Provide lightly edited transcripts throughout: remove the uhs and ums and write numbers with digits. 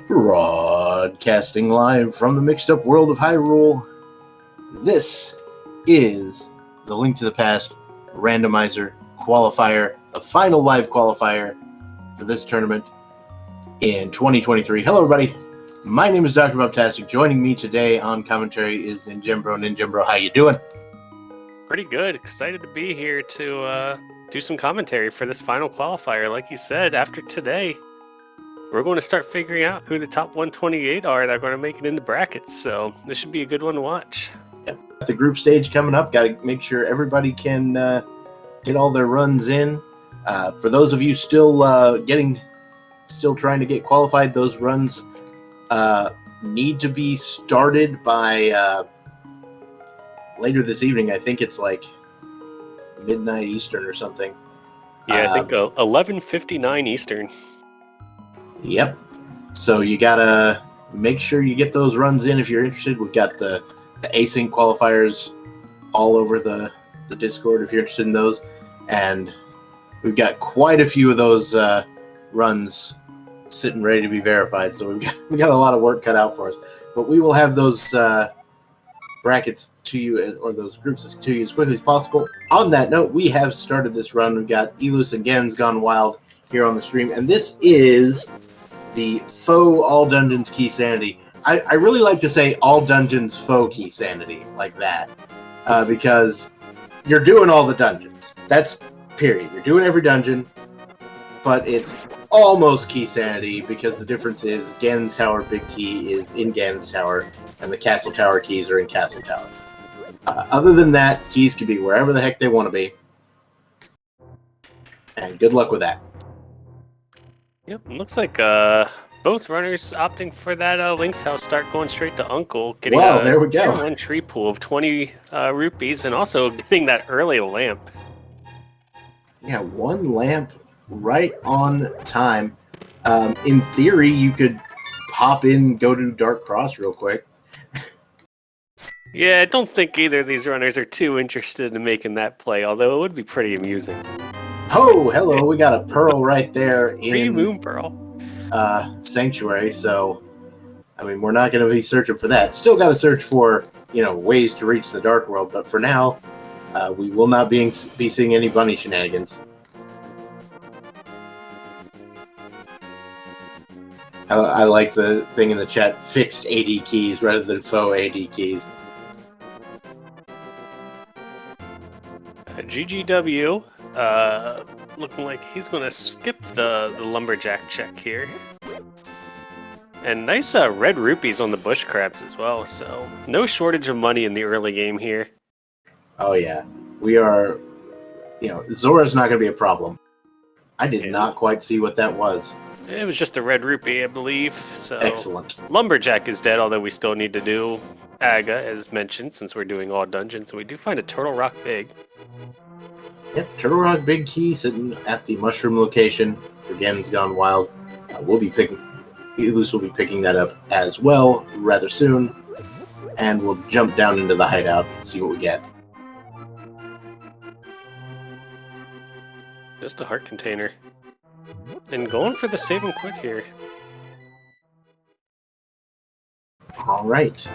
Broadcasting live from the mixed up world of Hyrule, this is the Link to the Past randomizer qualifier, the final live qualifier for this tournament in 2023. Hello, everybody. My name is Dr. Bobtastic. Joining me today on commentary is Ninjembro. Ninjembro, how you doing? Pretty good. Excited to be here to do some commentary for this final qualifier. Like you said, after today, we're going to start figuring out who the top 128 are that are going to make it into brackets. So this should be a good one to watch. Yep. The group stage coming up. Got to make sure everybody can get all their runs in. For those of you still trying to get qualified, those runs need to be started by later this evening. I think it's like midnight Eastern or something. Yeah, I think 11:59 Eastern. Yep. So you gotta make sure you get those runs in if you're interested. We've got the async qualifiers all over the Discord if you're interested in those, and we've got quite a few of those runs sitting ready to be verified. So we got a lot of work cut out for us, but we will have those brackets to you, or those groups to you, as quickly as possible. On that note, we have started this run. We've got Elus and Gens Gone Wild here on the stream, and this is the faux all dungeons key sanity. I really like to say all dungeons faux key sanity like that, because you're doing all the dungeons. That's period. You're doing every dungeon, but it's almost key sanity because the difference is Ganon's Tower Big Key is in Ganon's Tower, and the Castle Tower keys are in Castle Tower. Other than that, keys can be wherever the heck they want to be, and good luck with that. Yep, looks like both runners opting for that Link's House start going straight to Uncle, getting there we go. one tree pool of 20 rupees, and also getting that early lamp. Yeah, one lamp right on time. In theory, you could pop in, go to Dark Cross real quick. Yeah, I don't think either of these runners are too interested in making that play, although it would be pretty amusing. Oh, hello, we got a pearl right there in Moon Pearl. Sanctuary, so I mean, we're not going to be searching for that. Still got to search for, ways to reach the Dark World, but for now, we will not be seeing any bunny shenanigans. I like the thing in the chat, fixed AD keys rather than faux AD keys. GGW, looking like he's going to skip the lumberjack check here. And nice red rupees on the bush crabs as well, so no shortage of money in the early game here. Oh yeah, we are, Zora's not going to be a problem. I did not quite see what that was. It was just a red rupee, I believe. So excellent. Lumberjack is dead, although we still need to do Aga, as mentioned, since we're doing all dungeons. So we do find a Turtle Rock Big. Yep, Turtle Rock Big Key sitting at the mushroom location for Gens Gone Wild. Elus will be picking that up as well rather soon, and we'll jump down into the hideout and see what we get. Just a heart container. And going for the save and quit here. All right.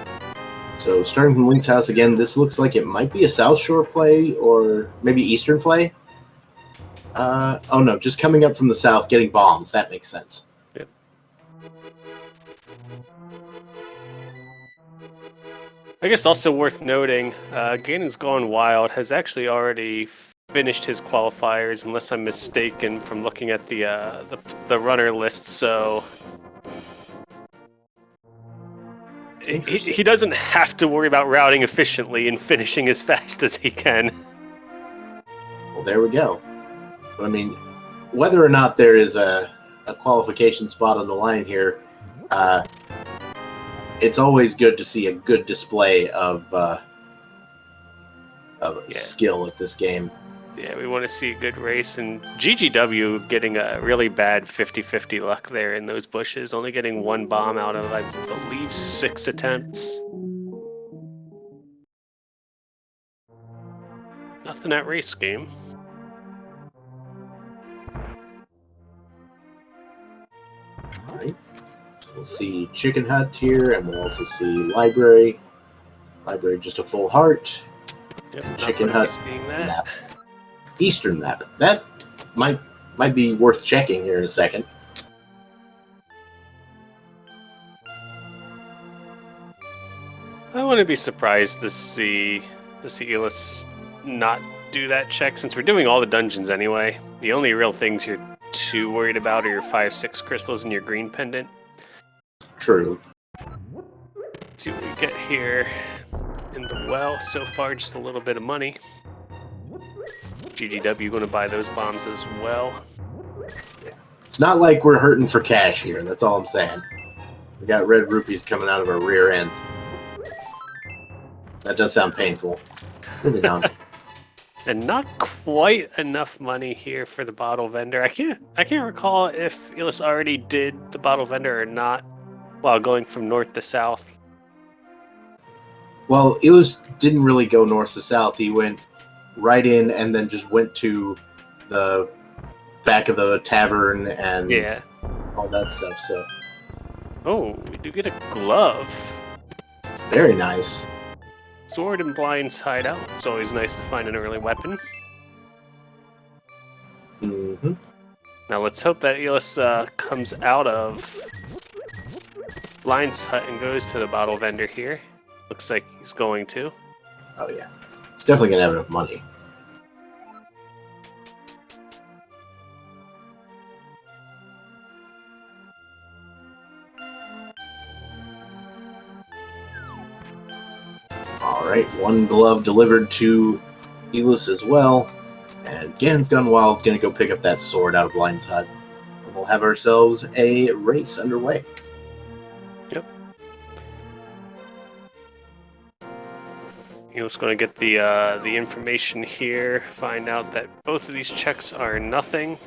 So starting from Link's House again, this looks like it might be a South Shore play or maybe Eastern play. Oh no, just coming up from the south, getting bombs. That makes sense. Yep. I guess also worth noting, Ganon's Gone Wild has actually already finished his qualifiers, unless I'm mistaken from looking at the runner list. So he doesn't have to worry about routing efficiently and finishing as fast as he can. Well, there we go. But I mean, whether or not there is a qualification spot on the line here, it's always good to see a good display of skill at this game. Yeah, we want to see a good race, and GGW getting a really bad 50-50 luck there in those bushes, only getting one bomb out of, I believe, 6 attempts. Nothing at race game. All right. So we'll see Chicken Hut here, and we'll also see Library. Library, just a full heart. Yep, And not Chicken gonna be Hut seeing that. map. Eastern map. That might be worth checking here in a second. I wouldn't be surprised to see Elis not do that check since we're doing all the dungeons anyway. The only real things you're too worried about are your 5-6 crystals and your green pendant. True. See what we get here in the well. So far, just a little bit of money. GGW going to buy those bombs as well. It's not like we're hurting for cash here. That's all I'm saying. We got red rupees coming out of our rear ends. That does sound painful. Really don't. And not quite enough money here for the bottle vendor. I can't recall if Elis already did the bottle vendor or not while going from north to south. Well, Elis didn't really go north to south. He went right in and then just went to the back of the tavern and all that stuff. So, oh, we do get a glove. very nice. Sword and Blind's hideout. It's always nice to find an early weapon. Mm-hmm. Now let's hope that Elis comes out of Blind's hut and goes to the bottle vendor here. Looks like he's going to. Oh yeah, he's definitely gonna have enough money. All right, one glove delivered to Elis as well, and Gan's Gone Wild gonna go pick up that sword out of Blind's hut, and we'll have ourselves a race underway. Yep. Elis going to get the information here, find out that both of these checks are nothing,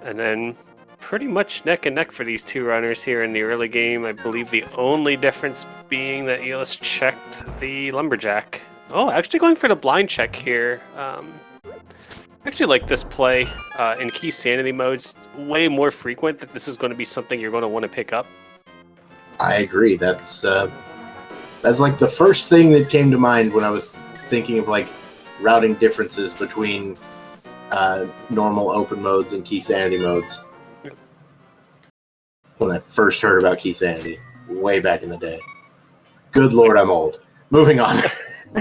and then pretty much neck and neck for these two runners here in the early game. I believe the only difference being that Elis checked the lumberjack. Oh, actually going for the blind check here. I actually like this play in key sanity modes. Way more frequent that this is going to be something you're going to want to pick up. I agree. That's like the first thing that came to mind when I was thinking of like routing differences between normal open modes and key sanity modes. When I first heard about key sanity, way back in the day. Good lord, I'm old. Moving on.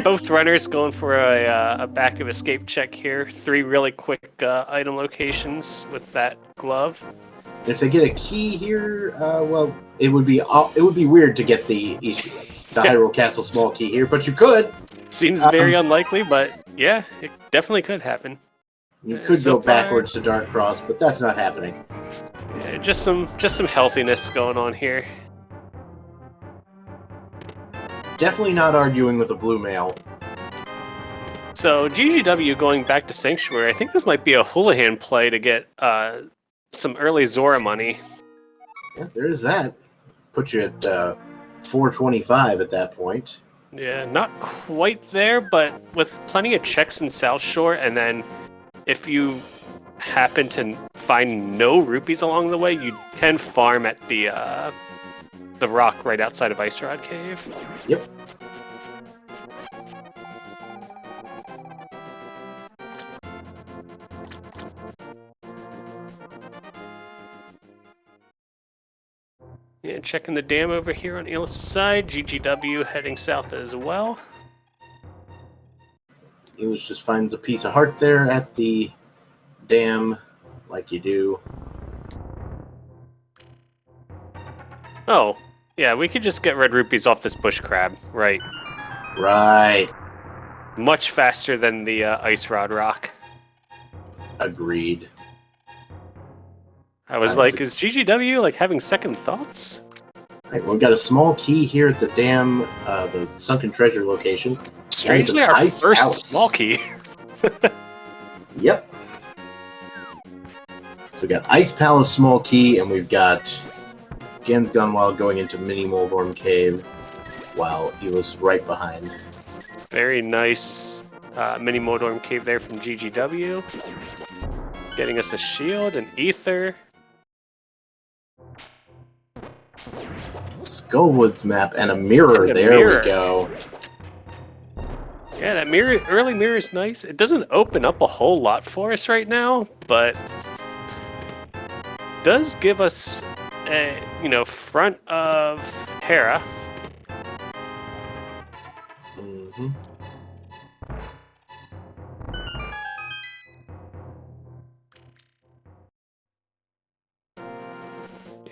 Both runners going for a back of escape check here. 3 really quick item locations with that glove. If they get a key here, well, it would be weird to get the Hyrule Castle small key here, but you could. Seems very unlikely, but yeah, it definitely could happen. You could go backwards to Dark Cross, but that's not happening. Yeah, just some healthiness going on here. Definitely not arguing with a blue male. So GGW going back to Sanctuary. I think this might be a Houlihan play to get some early Zora money. Yeah, there is that. Put you at 425 at that point. Yeah, not quite there, but with plenty of checks in South Shore, and then if you happen to find no rupees along the way, you can farm at the rock right outside of Ice Rod Cave. Yep. Yeah, checking the dam over here on Elis' side. GGW heading south as well. Elis just finds a piece of heart there at the dam, like you do. Oh, yeah, we could just get red rupees off this bush crab, right? Right. Much faster than the Ice Rod Rock. Agreed. I was like, is GGW like having second thoughts? Right, well, we've got a small key here at the dam, the sunken treasure location. Strangely, our first small key. Yep. So we got Ice Palace small key, and we've got Gen's Gone Wild going into Mini Moldorm Cave, while Elis right behind. Very nice Mini Moldorm Cave there from GGW. Getting us a shield, an ether. Skullwoods map and a mirror. And a There mirror. we go. Yeah, that mirror, early mirror is nice. It doesn't open up a whole lot for us right now, but does give us a, front of Hera. Mm-hmm.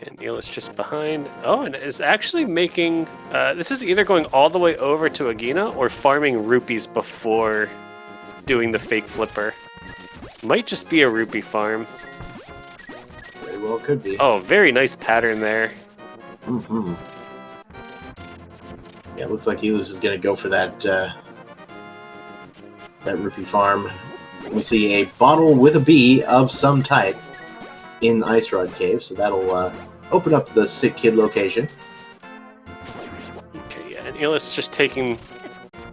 And Neil is just behind. Oh, and is actually making... this is either going all the way over to Agina or farming rupees before doing the fake flipper. Might just be a rupee farm. Very well could be. Oh, very nice pattern there. Mm-hmm. Yeah, it looks like Elus is going to go for that that rupee farm. We see a bottle with a bee of some type in the Ice Rod Cave, so that'll open up the Sick Kid location. Okay, yeah, and Elis just taking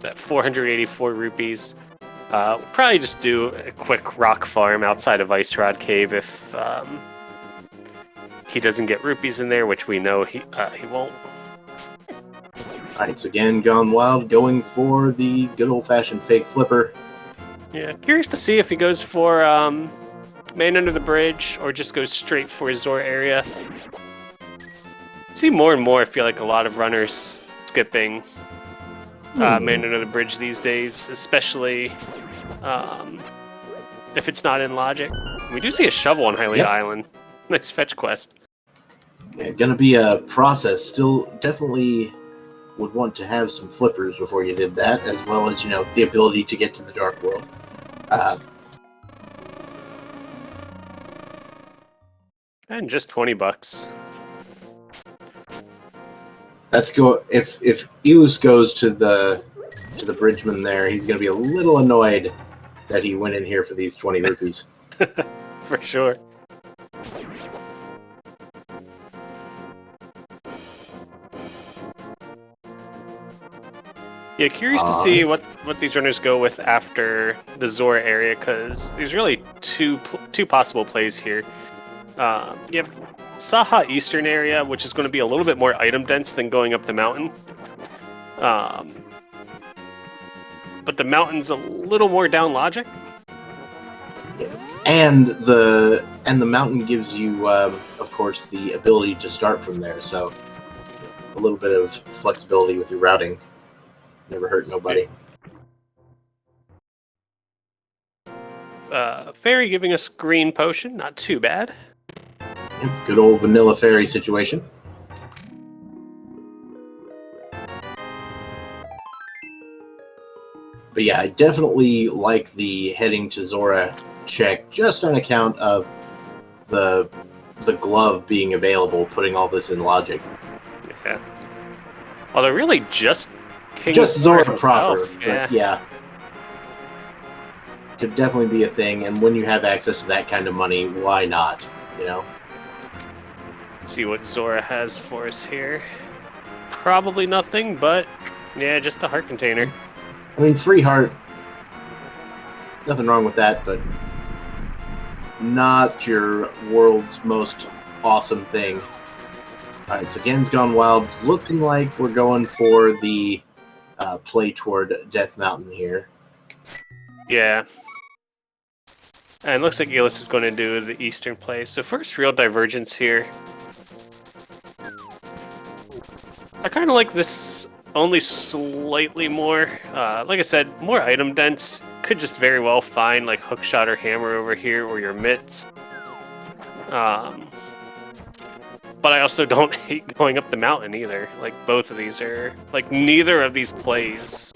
that 484 rupees. Probably just do a quick rock farm outside of Ice Rod Cave if he doesn't get rupees in there, which we know he won't. Alright, so again, Gone Wild going for the good old-fashioned fake flipper. Yeah, curious to see if he goes for Man Under the Bridge or just goes straight for his Zora area. See more and more, I feel like a lot of runners skipping Man Under the Bridge these days, especially if it's not in logic. We do see a shovel on Hylia Island. Nice fetch quest. Yeah, gonna be a process. Still, definitely would want to have some flippers before you did that, as well as, the ability to get to the Dark World. And just $20. That's go. If Elus goes to the bridgeman there, he's gonna be a little annoyed that he went in here for these 20 rupees. For sure. Yeah, curious to see what these runners go with after the Zora area, because there's really two possible plays here. You have Saha Eastern area, which is going to be a little bit more item dense than going up the mountain. But the mountain's a little more down logic. Yeah. And the mountain gives you, of course, the ability to start from there. So a little bit of flexibility with your routing. Never hurt nobody. Fairy giving us green potion, not too bad. Yep, good old vanilla fairy situation. But yeah, I definitely like the heading to Zora check just on account of the glove being available, putting all this in logic. Yeah. Well, they're really just King just Zora proper, himself. but yeah. Could definitely be a thing, and when you have access to that kind of money, why not, See what Zora has for us here. Probably nothing, but yeah, just a heart container. I mean, free heart, nothing wrong with that, but not your world's most awesome thing. Alright, so Gen's Gone Wild, looking like we're going for the play toward Death Mountain here. Yeah. And it looks like Elis is going to do the eastern play. So first real divergence here. I kind of like this only slightly more. Like I said, more item dense. Could just very well find like hookshot or hammer over here or your mitts. But I also don't hate going up the mountain either. Like both of these are like neither of these plays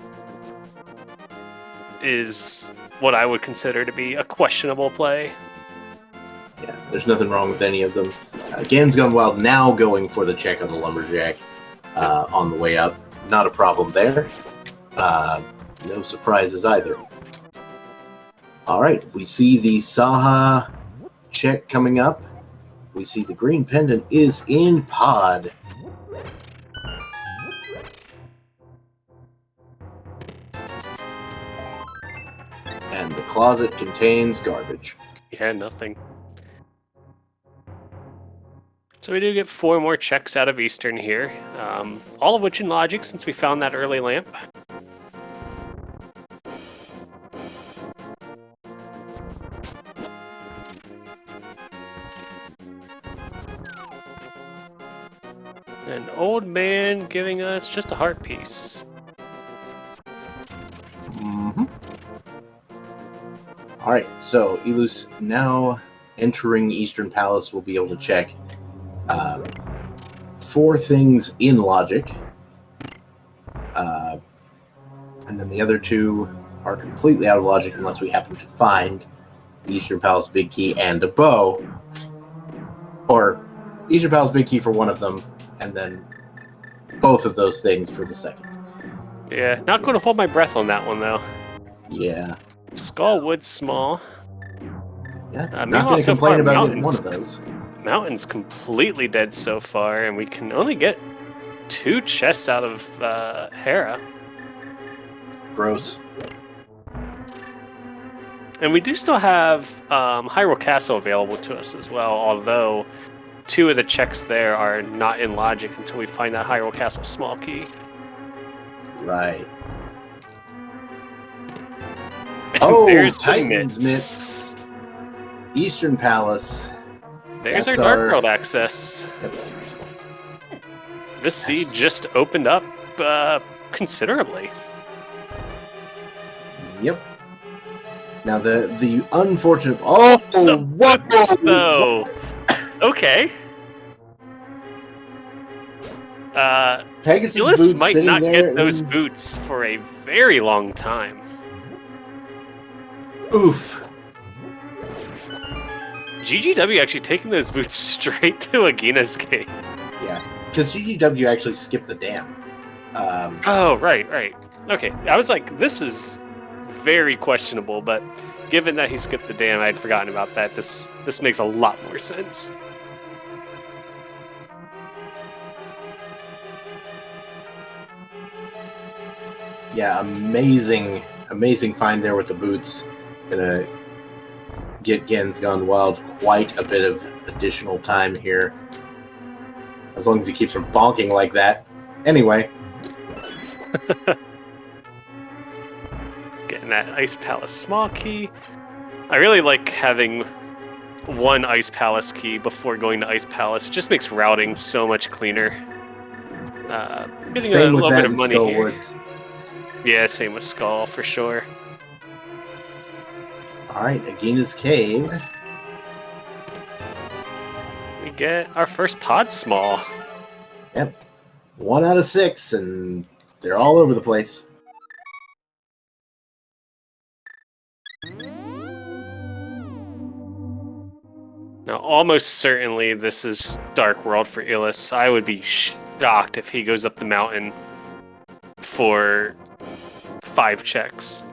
is what I would consider to be a questionable play. Yeah, there's nothing wrong with any of them. Gen's Gone Wild now going for the check on the Lumberjack on the way up. Not a problem there. No surprises either. Alright, we see the Saha check coming up. We see the green pendant is in pod. And the closet contains garbage. Yeah, nothing. So we do get 4 more checks out of Eastern here, all of which in logic since we found that early lamp. An old man giving us just a heart piece. All right, so Elus, now entering Eastern Palace, will be able to check 4 things in logic, and then the other 2 are completely out of logic unless we happen to find the Eastern Palace big key and a bow, or Eastern Palace big key for one of them, and then both of those things for the second. Yeah, not going to hold my breath on that one though. Yeah. Skullwood small. Yeah, not Meanwhile, going to so complain far, about getting one of those. Mountain's completely dead so far, and we can only get 2 chests out of Hera. Gross. And we do still have Hyrule Castle available to us as well, although 2 of the checks there are not in logic until we find that Hyrule Castle small key. Right. Oh, there's Titan's Myth. Eastern Palace. There's our Dark World access. Yep. This seed just opened up considerably. Yep. Now the unfortunate. Oh, what? So, okay. Pegasus Elus boots might sitting not there get those boots for a very long time. Oof. GGW actually taking those boots straight to Agina's gate. Yeah, because GGW actually skipped the dam. Oh, right. Okay, I was like, this is very questionable, but given that he skipped the dam, I'd forgotten about that. This makes a lot more sense. Yeah, amazing find there with the boots. Gonna get Gen's Gone Wild quite a bit of additional time here. As long as he keeps from bonking like that. Anyway. Getting that Ice Palace small key. I really like having one Ice Palace key before going to Ice Palace. It just makes routing so much cleaner. Getting Same a with little that bit of in money Skull here. Woods. Yeah, same with Skull for sure. Alright, Agina's Cave. We get our first pod small. Yep. 1 out of 6, and they're all over the place. Now, almost certainly this is Dark World for Illis. I would be shocked if he goes up the mountain for 5 checks.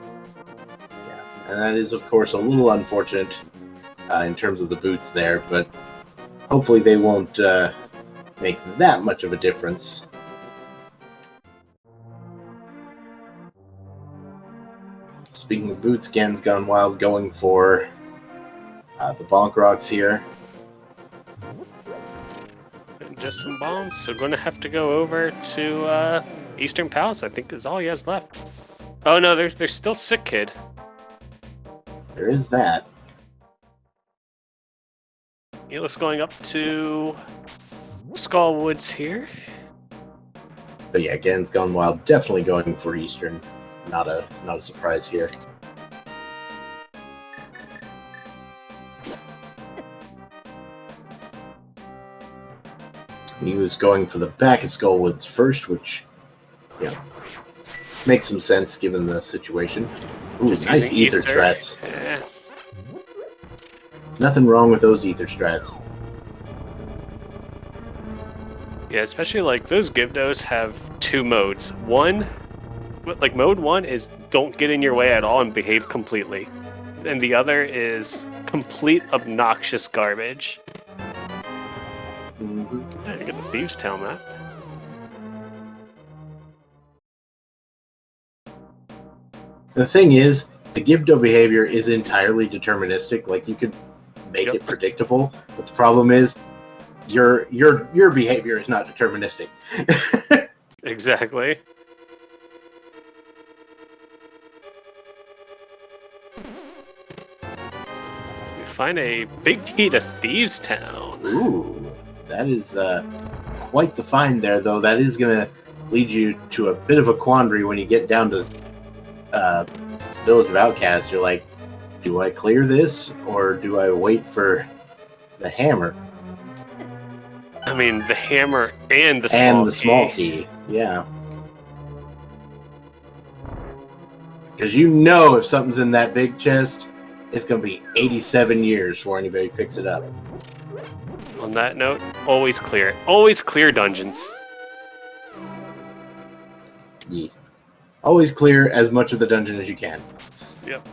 Yeah, and that is, of course, a little unfortunate in terms of the boots there, but hopefully they won't make that much of a difference. Speaking of boots, Gen's Gone Wild going for the Bonk Rocks here. And just some bombs, so going to have to go over to Eastern Palace, I think is all he has left. Oh no, there's still Sick Kid. There is that. Illis going up to Skull Woods here. But yeah, Gen's Gone Wild definitely going for Eastern. Not a surprise here. He was going for the back of Skull Woods first, which, you know, makes some sense given the situation. Ooh, Just nice using ether strats. Yeah. Nothing wrong with those ether strats. Yeah, especially like those Gyptos have 2 modes. One, like mode 1 is don't get in your way at all and behave completely. And the other is complete obnoxious garbage. Mm-hmm. Yeah, you get the Thieves' Tale map. The thing is, the Gibdo behavior is entirely deterministic. Like, you could make it predictable, but the problem is, your behavior is not deterministic. Exactly. We find a big key to Thieves Town. Ooh, that is quite the find there, though. That is going to lead you to a bit of a quandary when you get down to Village of Outcasts. You're like, do I clear this or do I wait for the hammer? I mean, the hammer and the small key. Yeah. Because you know if something's in that big chest, it's going to be 87 years before anybody picks it up. On that note, always clear. Always clear dungeons. Yes. Always clear as much of the dungeon as you can. Yep.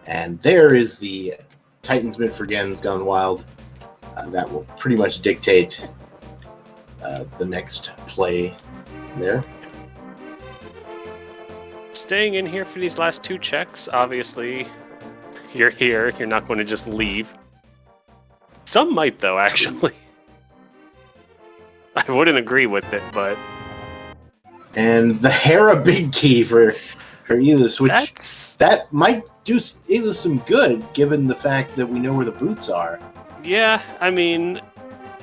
And there is the Titans Mid Forgetten's Gone Wild. That will pretty much dictate the next play there. Staying in here for these last two checks, obviously, you're here. You're not going to just leave. Some might, though, actually. I wouldn't agree with it, but... And the Hera big key for Elus, which that might do Elus some good, given the fact that we know where the boots are. Yeah, I mean,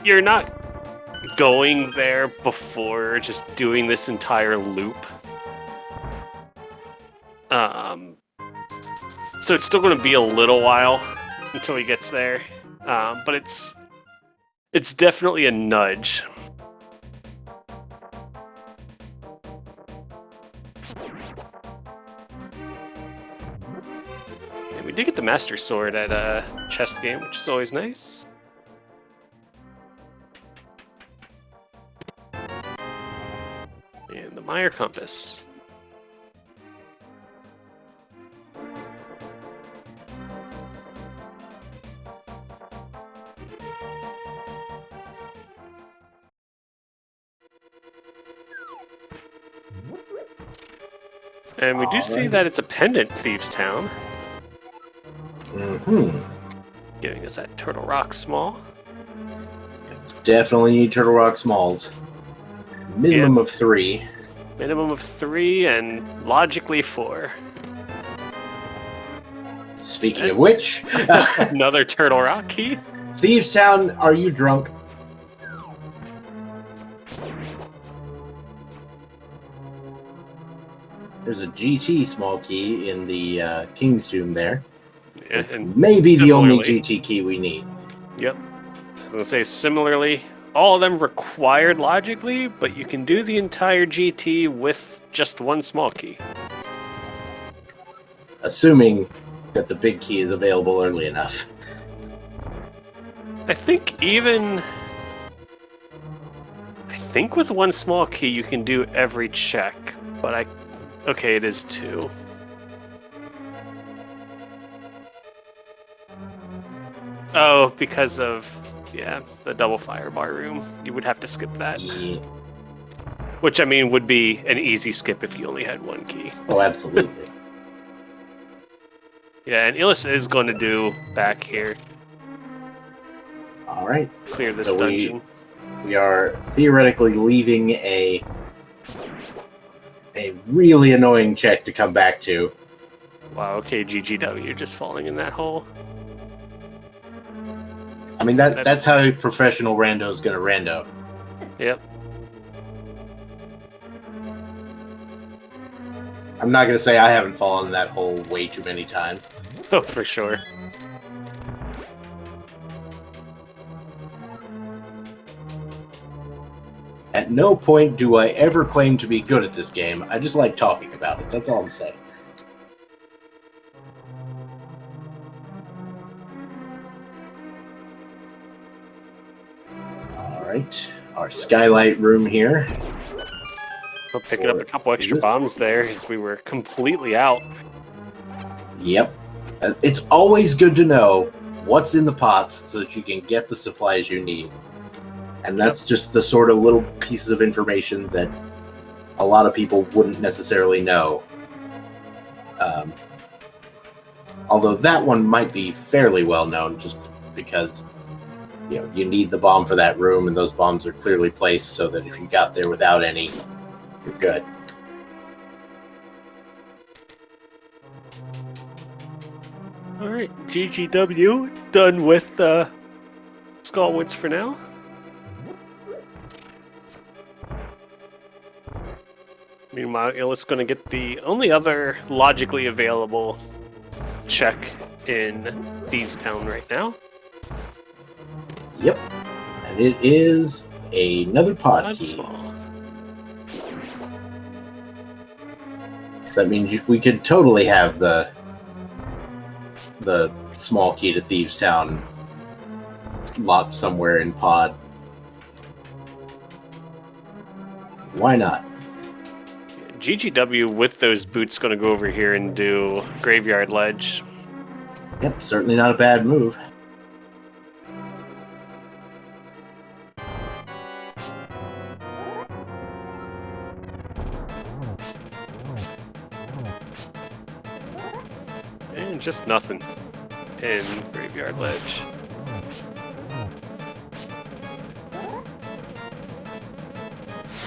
you're not going there before just doing this entire loop. So it's still going to be a little while until he gets there, but it's definitely a nudge. And we did get the Master Sword at a chest game, which is always nice. And the Meyer Compass. And we do see that it's a pendant Thieves Town. Mm-hmm. Giving us that Turtle Rock Small. Definitely need Turtle Rock Smalls. Minimum of 3. Minimum of 3 and logically 4. Speaking of which... Another Turtle Rock key. Thieves Town, are you drunk? There's a GT small key in the King's Tomb there. Yeah, and maybe the only GT key we need. Yep. I was going to say, similarly, all of them required logically, but you can do the entire GT with just one small key. Assuming that the big key is available early enough. I think with one small key you can do every check, but okay, it is 2. Oh, because of, the double fire bar room. You would have to skip that. Yeah. Which, I mean, would be an easy skip if you only had one key. Oh, absolutely. Yeah, and Illis is going to do back here. All right. Clear this dungeon. We are theoretically leaving a really annoying check to come back to. Wow, okay, GGW just falling in that hole. I mean, that's how a professional rando is going to rando. Yep. I'm not going to say I haven't fallen in that hole way too many times. Oh, for sure. At no point do I ever claim to be good at this game. I just like talking about it. That's all I'm saying. Alright. Our skylight room here. We're picking up a couple extra bombs there as we were completely out. Yep. It's always good to know what's in the pots so that you can get the supplies you need. And that's just the sort of little pieces of information that a lot of people wouldn't necessarily know. Although that one might be fairly well known, just because you need the bomb for that room, and those bombs are clearly placed so that if you got there without any, you're good. All right, GGW done with Skullwoods for now. Meanwhile, Illis going to get the only other logically available check in Thieves Town right now. Yep. And it is another pod Not key. small. So that means we could totally have the small key to Thieves Town locked somewhere in pod. Why not? GGW with those boots going to go over here and do Graveyard Ledge. Yep, certainly not a bad move. And just nothing in Graveyard Ledge.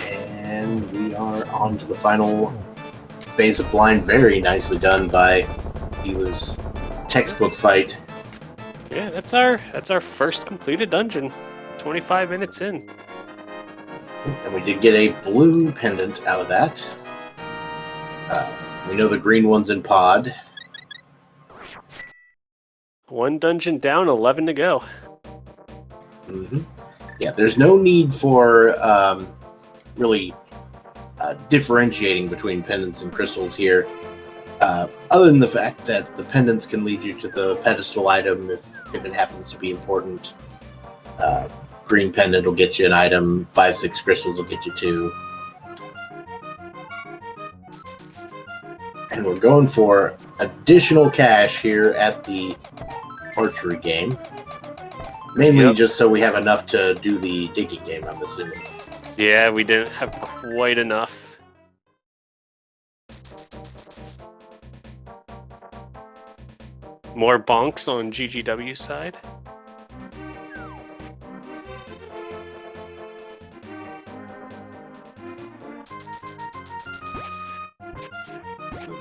And we are on to the final phase of blind. Very nicely done by Elu's textbook fight. Yeah, that's our first completed dungeon. 25 minutes in. And we did get a blue pendant out of that. We know the green one's in pod. One dungeon down, 11 to go. Mm-hmm. Yeah, there's no need for really differentiating between pendants and crystals here, other than the fact that the pendants can lead you to the pedestal item if it happens to be important. Green pendant will get you an item, 5-6 crystals will get you 2. And we're going for additional cash here at the archery game. Mainly just so we have enough to do the digging game, I'm assuming. Yeah, we didn't have quite enough. More bonks on GGW side.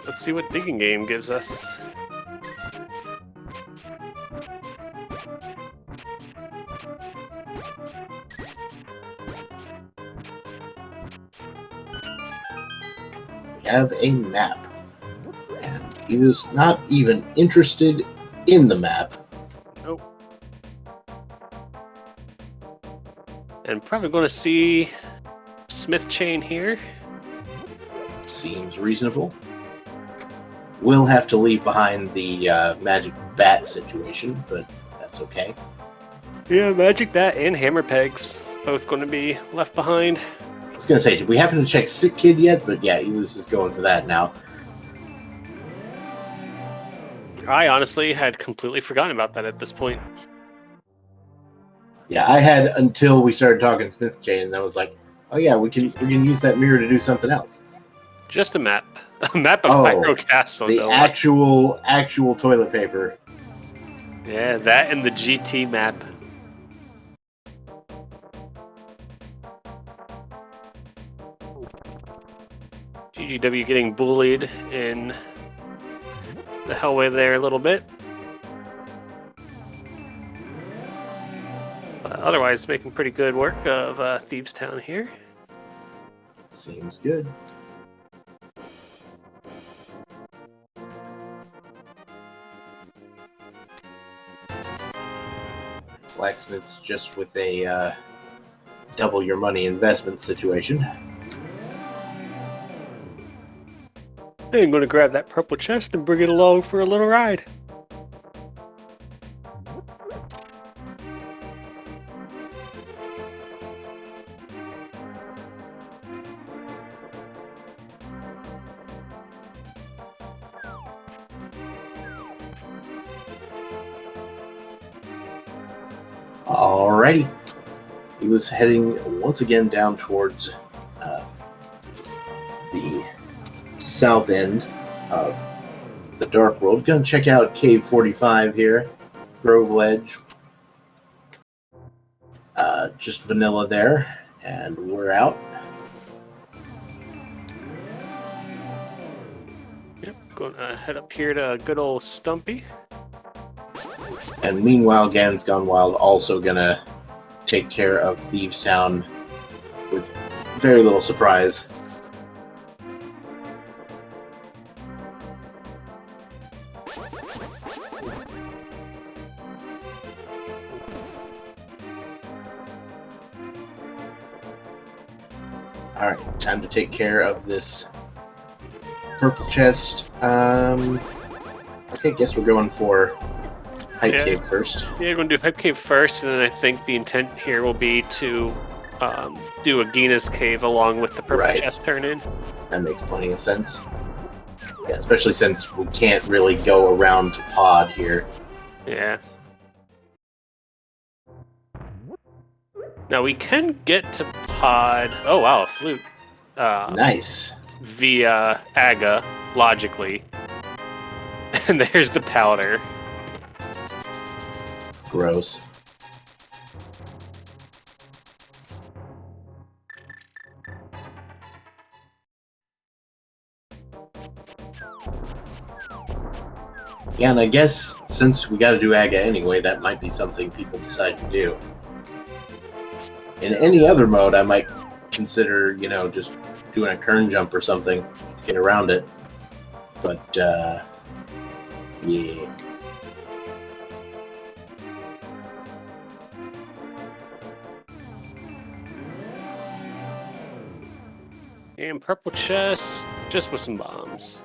Let's see what digging game gives us. We have a map. And he was not even interested in the map. Nope. And probably going to see Smith Chain here. Seems reasonable. We'll have to leave behind the magic bat situation, but that's okay. Yeah, Magic Bat and Hammer Pegs both going to be left behind. I was going to say, did we happen to check Sick Kid yet? But yeah, Elus is going for that now. I honestly had completely forgotten about that at this point. Yeah, I had until we started talking Smith Chain, and I was like, oh yeah, we can use that mirror to do something else. Just a map. A map of Hyrule Castle. The actual toilet paper. Yeah, that and the GT map. GGW getting bullied in the hellway there a little bit. But otherwise, making pretty good work of Thieves Town here. Seems good. Blacksmith's just with a double your money investment situation. I'm going to grab that purple chest and bring it along for a little ride. Alrighty. He was heading once again down towards the south end of the Dark World. Gonna check out Cave 45 here. Grove Ledge. Just vanilla there. And we're out. Yep, gonna head up here to good old Stumpy. And meanwhile, Ganon's Gone Wild also gonna take care of Thieves Town with very little surprise. Alright, time to take care of this purple chest. Okay, guess we're going for Hype Cave first. Yeah, we're going to do Hype Cave first, and then I think the intent here will be to do Agina's Cave along with the purple chest turn-in. That makes plenty of sense. Yeah, especially since we can't really go around to Pod here. Yeah. Now we can get to Pod... Oh, wow, a flute. Nice. Via Aga, logically. And there's the powder. Gross. Yeah, and I guess since we gotta do Aga anyway, that might be something people decide to do. In any other mode, I might consider, you know, just doing a kern jump or something to get around it. But, yeah. And purple chest, just with some bombs.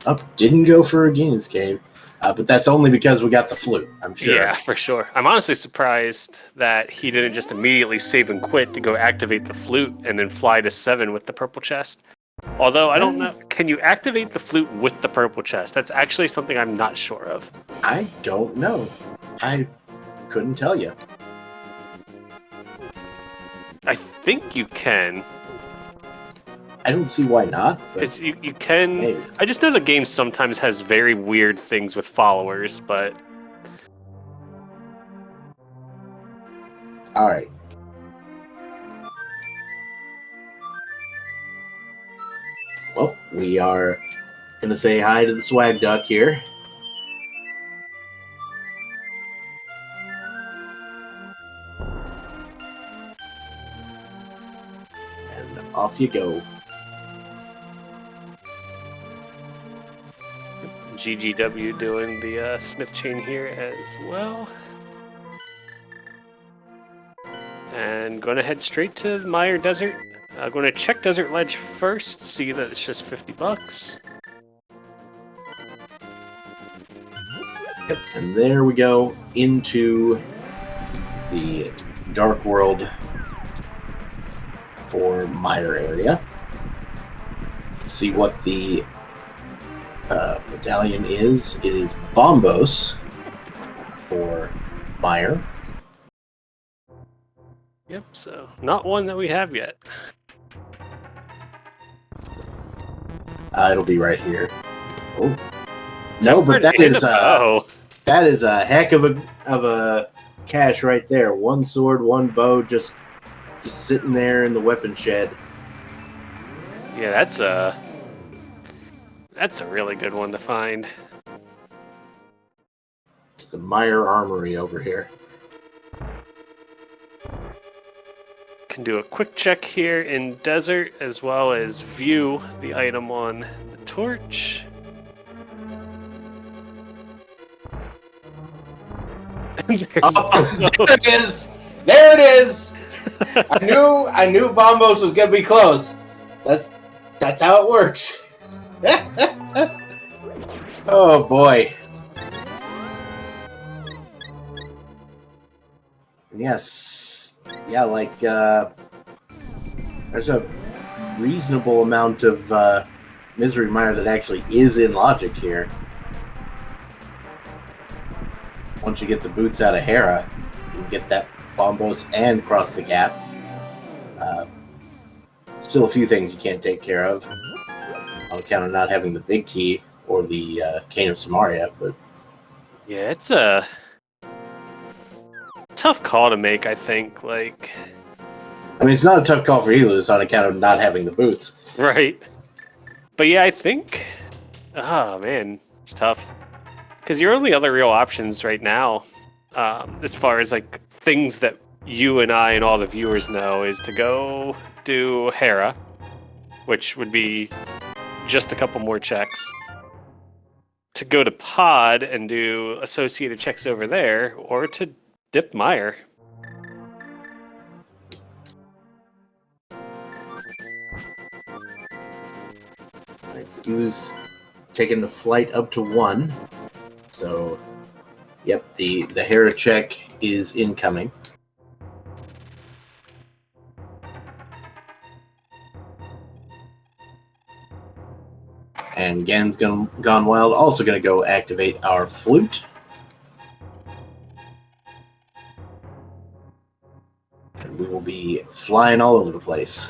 Oh, didn't go for Agina's Cave. But that's only because we got the flute, I'm sure. Yeah, for sure. I'm honestly surprised that he didn't just immediately save and quit to go activate the flute and then fly to 7 with the purple chest. Although, I don't know, can you activate the flute with the purple chest? That's actually something I'm not sure of. I don't know. I couldn't tell you. I think you can. I don't see why not. Because you can... Maybe. I just know the game sometimes has very weird things with followers, but... Alright. Well, we are going to say hi to the swag duck here. And off you go. GGW doing the Smith chain here as well. And going to head straight to Mire Desert. Going to check Desert Ledge first, see that it's just $50. Yep, and there we go into the Dark World for Mire area. Let's see what the medallion is. It is Bombos for Mire. Yep, so not one that we have yet. It'll be right here. Oh no, but that is a heck of a cache right there. One sword, one bow, just sitting there in the weapon shed. Yeah, that's a really good one to find. It's the Mire Armory over here. Can do a quick check here in Desert, as well as view the item on the torch. Oh, there it is! There it is! I knew Bombos was gonna be close. That's how it works. Oh boy. Yes. Yeah, like there's a reasonable amount of Misery Mire that actually is in logic here. Once you get the boots out of Hera, you get that Bombos and cross the gap. Still a few things you can't take care of on account of not having the big key or the Cane of Samaria, but Yeah, it's a tough call to make, I think. Like, I mean, it's not a tough call for Helus on account of not having the boots. right. But yeah, I think. Oh, man, it's tough. Because your only other real options right now, as far as like things that you and I and all the viewers know, is to go do Hera, which would be just a couple more checks. To go to Pod and do associated checks over there, or to dip Meyer. Alright, so Helus taking the flight up to 1. So, yep, the Hera check is incoming. And Gan's Gone Wild also going to go activate our flute. And we will be flying all over the place.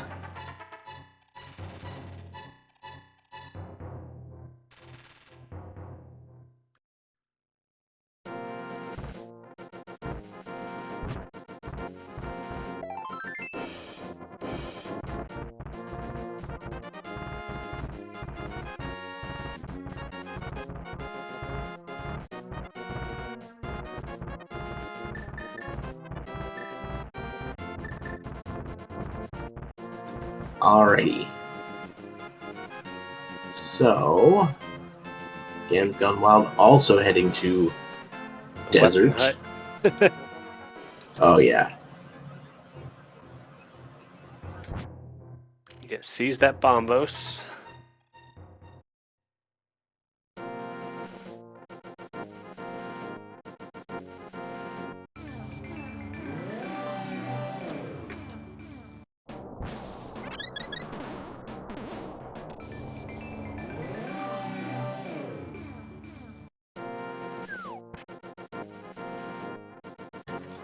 Alrighty. So, Gan's Gone Wild also heading to Desert. Oh, yeah. Yeah, seize that Bombos.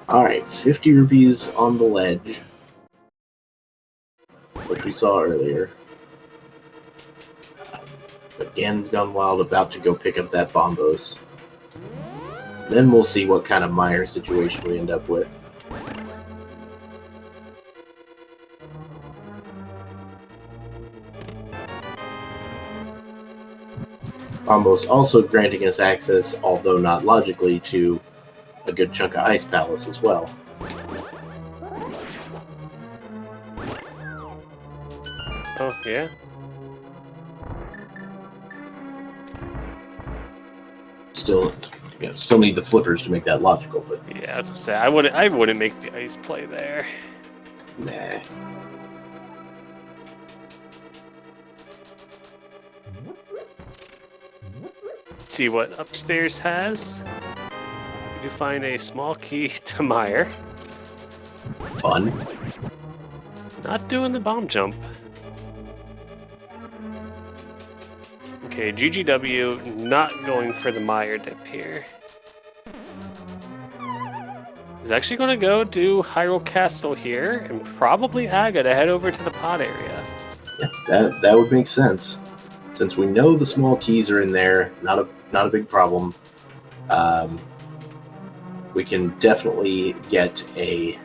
Alright, 50 rupees on the ledge, which we saw earlier. But Gan's Gone Wild about to go pick up that Bombos. Then we'll see what kind of Meyer situation we end up with. Bombos also granting us access, although not logically, to a good chunk of Ice Palace as well. Oh, yeah? Still, still need the flippers to make that logical, but Yeah, I was gonna say, I wouldn't make the ice play there. nah. See what upstairs has. You do find a small key to Meyer. Fun. Not doing the bomb jump. Okay, GGW not going for the Meyer dip here. He's actually going to go do Hyrule Castle here, and probably Aga to head over to the pod area. Yeah, that would make sense. Since we know the small keys are in there, not a big problem. We can definitely get a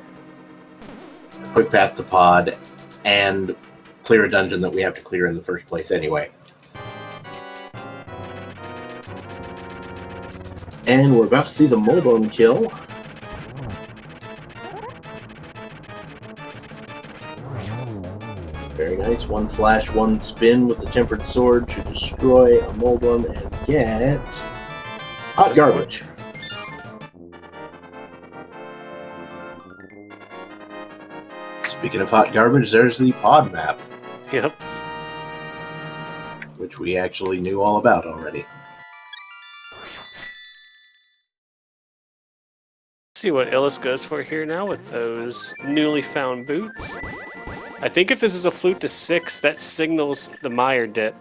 quick path to pod and clear a dungeon that we have to clear in the first place anyway. And we're about to see the Moldon kill. Very nice. 1/1 spin with the Tempered Sword to destroy a Moldon and get Hot Garbage. Speaking of Hot Garbage, there's the pod map. Yep. Which we actually knew all about already. See what Illis goes for here now with those newly found boots. I think if this is a flute to 6, that signals the Meyer dip.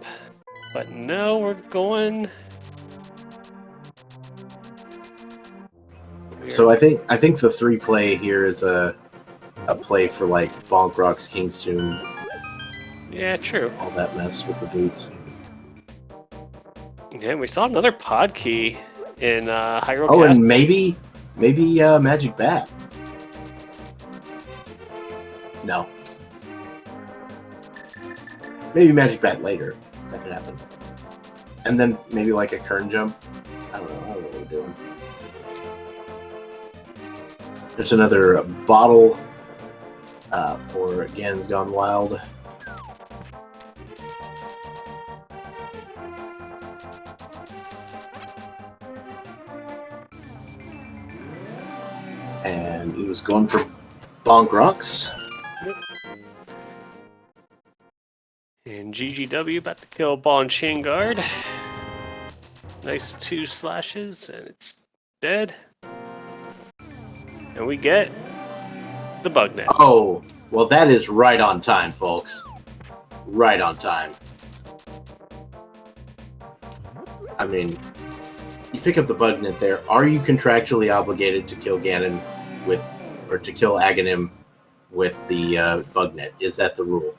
But no, we're going... So I think the 3 play here is a play for like Bonk Rock's King's Tomb. Yeah, true. All that mess with the boots. Yeah, we saw another pod key in Hyrule Oh, Castle. and maybe Magic Bat. No. Maybe Magic Bat later. That could happen. And then maybe like a Kern jump. I don't know what we're doing. There's another bottle for Again's Gone Wild. And he was going for Bonk Rocks. And GGW about to kill Ball and Chain Guard. Nice 2 slashes, and it's dead. And we get the bug net. Oh, well, that is right on time, folks. Right on time. I mean, you pick up the bug net there. Are you contractually obligated to kill Ganon with, or to kill Aghanim with the bug net? Is that the rule?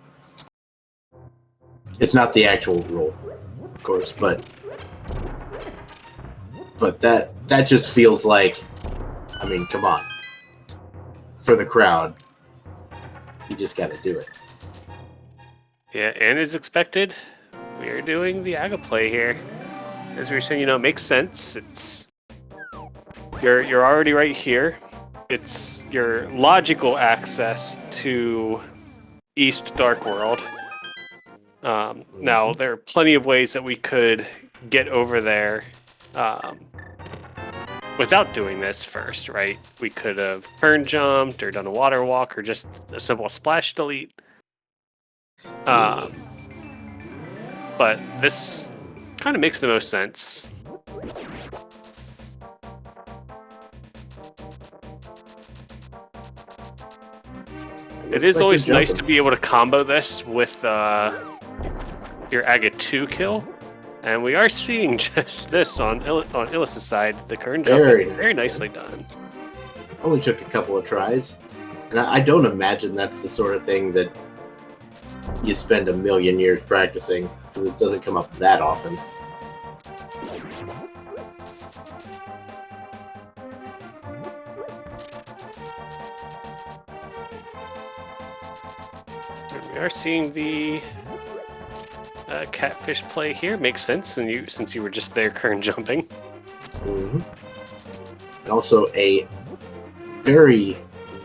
It's not the actual rule, of course, but that just feels like, I mean, come on. For the crowd, you just got to do it. Yeah, and as expected, we are doing the Aga play here. As we were saying, it makes sense. It's you're already right here. It's your logical access to East Dark World. Now, there are plenty of ways that we could get over there without doing this first, right? We could have turn jumped or done a water walk or just a simple splash delete. But this kind of makes the most sense. It is always nice to be able to combo this with your Aga 2 kill. And we are seeing just this on Illis' side, the Kern jumping. Very nicely done. Only took a couple of tries. And I don't imagine that's the sort of thing that you spend a million years practicing, because it doesn't come up that often. We are seeing the catfish play here. Makes sense, since you were just there Kern jumping. Mm-hmm. And also a very,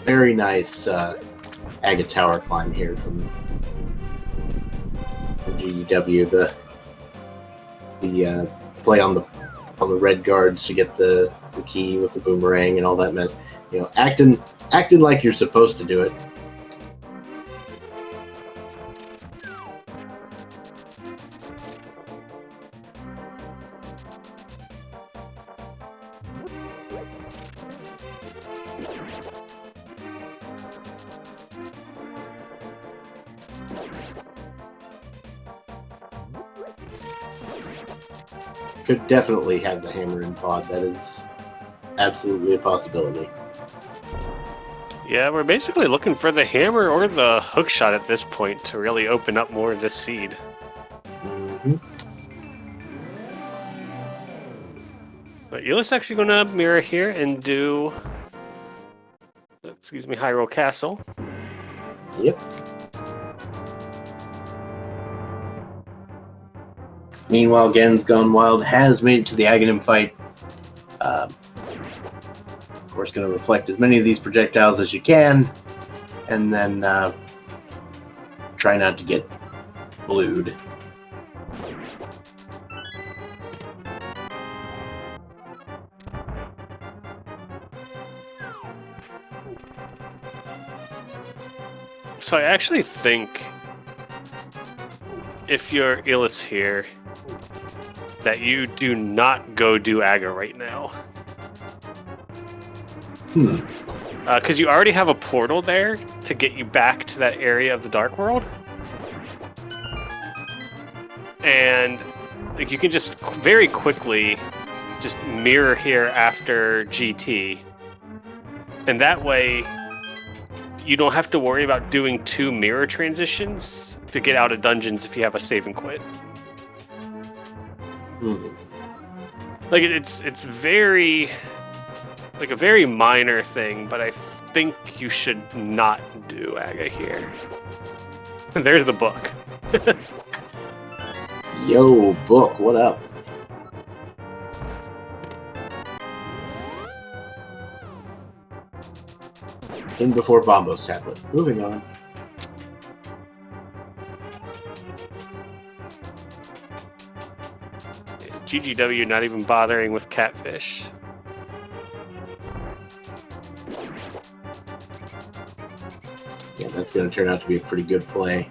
very nice Aga Tower climb here from GDW. The play on the red guards to get the key with the boomerang and all that mess. Acting like you're supposed to do it. Could definitely have the hammer in pod. That is absolutely a possibility. Yeah, we're basically looking for the hammer or the hook shot at this point to really open up more of this seed. Mm-hmm. But Eul's actually going to mirror here and do, Hyrule Castle. Yep. Meanwhile, Gen's Gone Wild has made it to the Aghanim fight. Of course, going to reflect as many of these projectiles as you can, and then try not to get blued. So I actually think if you're Illis here, that you do not go do Aga right now. Because you already have a portal there to get you back to that area of the Dark World. And you can just very quickly just mirror here after GT. And that way, you don't have to worry about doing 2 mirror transitions to get out of dungeons if you have a save and quit. Like it's very like a very minor thing, but I think you should not do Aga here. There's the book. Yo, book, what up? In before Bombo's tablet. Moving on. GGW not even bothering with catfish. Yeah, that's going to turn out to be a pretty good play.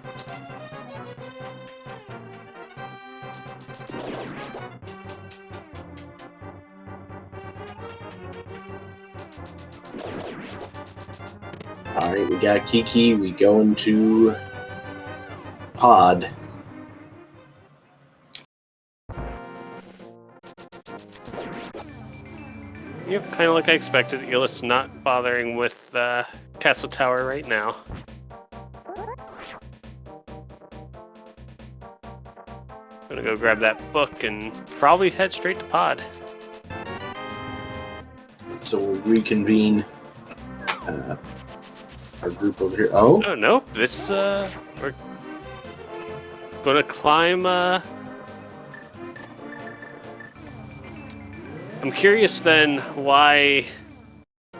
Alright, we got Kiki. We go into Pod. Yep, kind of like I expected. Eelis not bothering with Castle Tower right now. Gonna go grab that book and probably head straight to Pod. So we'll reconvene our group over here. Oh? Oh, nope. This, we're gonna climb, I'm curious then why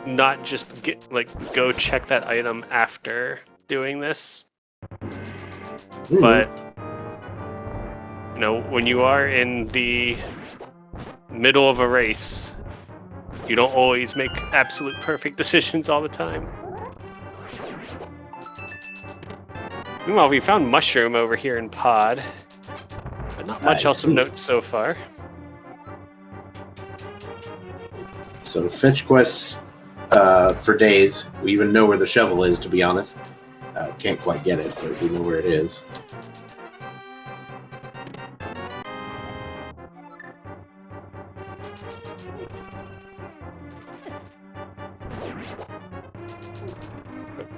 not just go check that item after doing this. But you know, when you are in the middle of a race, you don't always make absolute perfect decisions all the time. Meanwhile, we found Mushroom over here in Pod, but not much else of note so far. So fetch quests for days. We even know where the shovel is, to be honest. Can't quite get it, but we know where it is.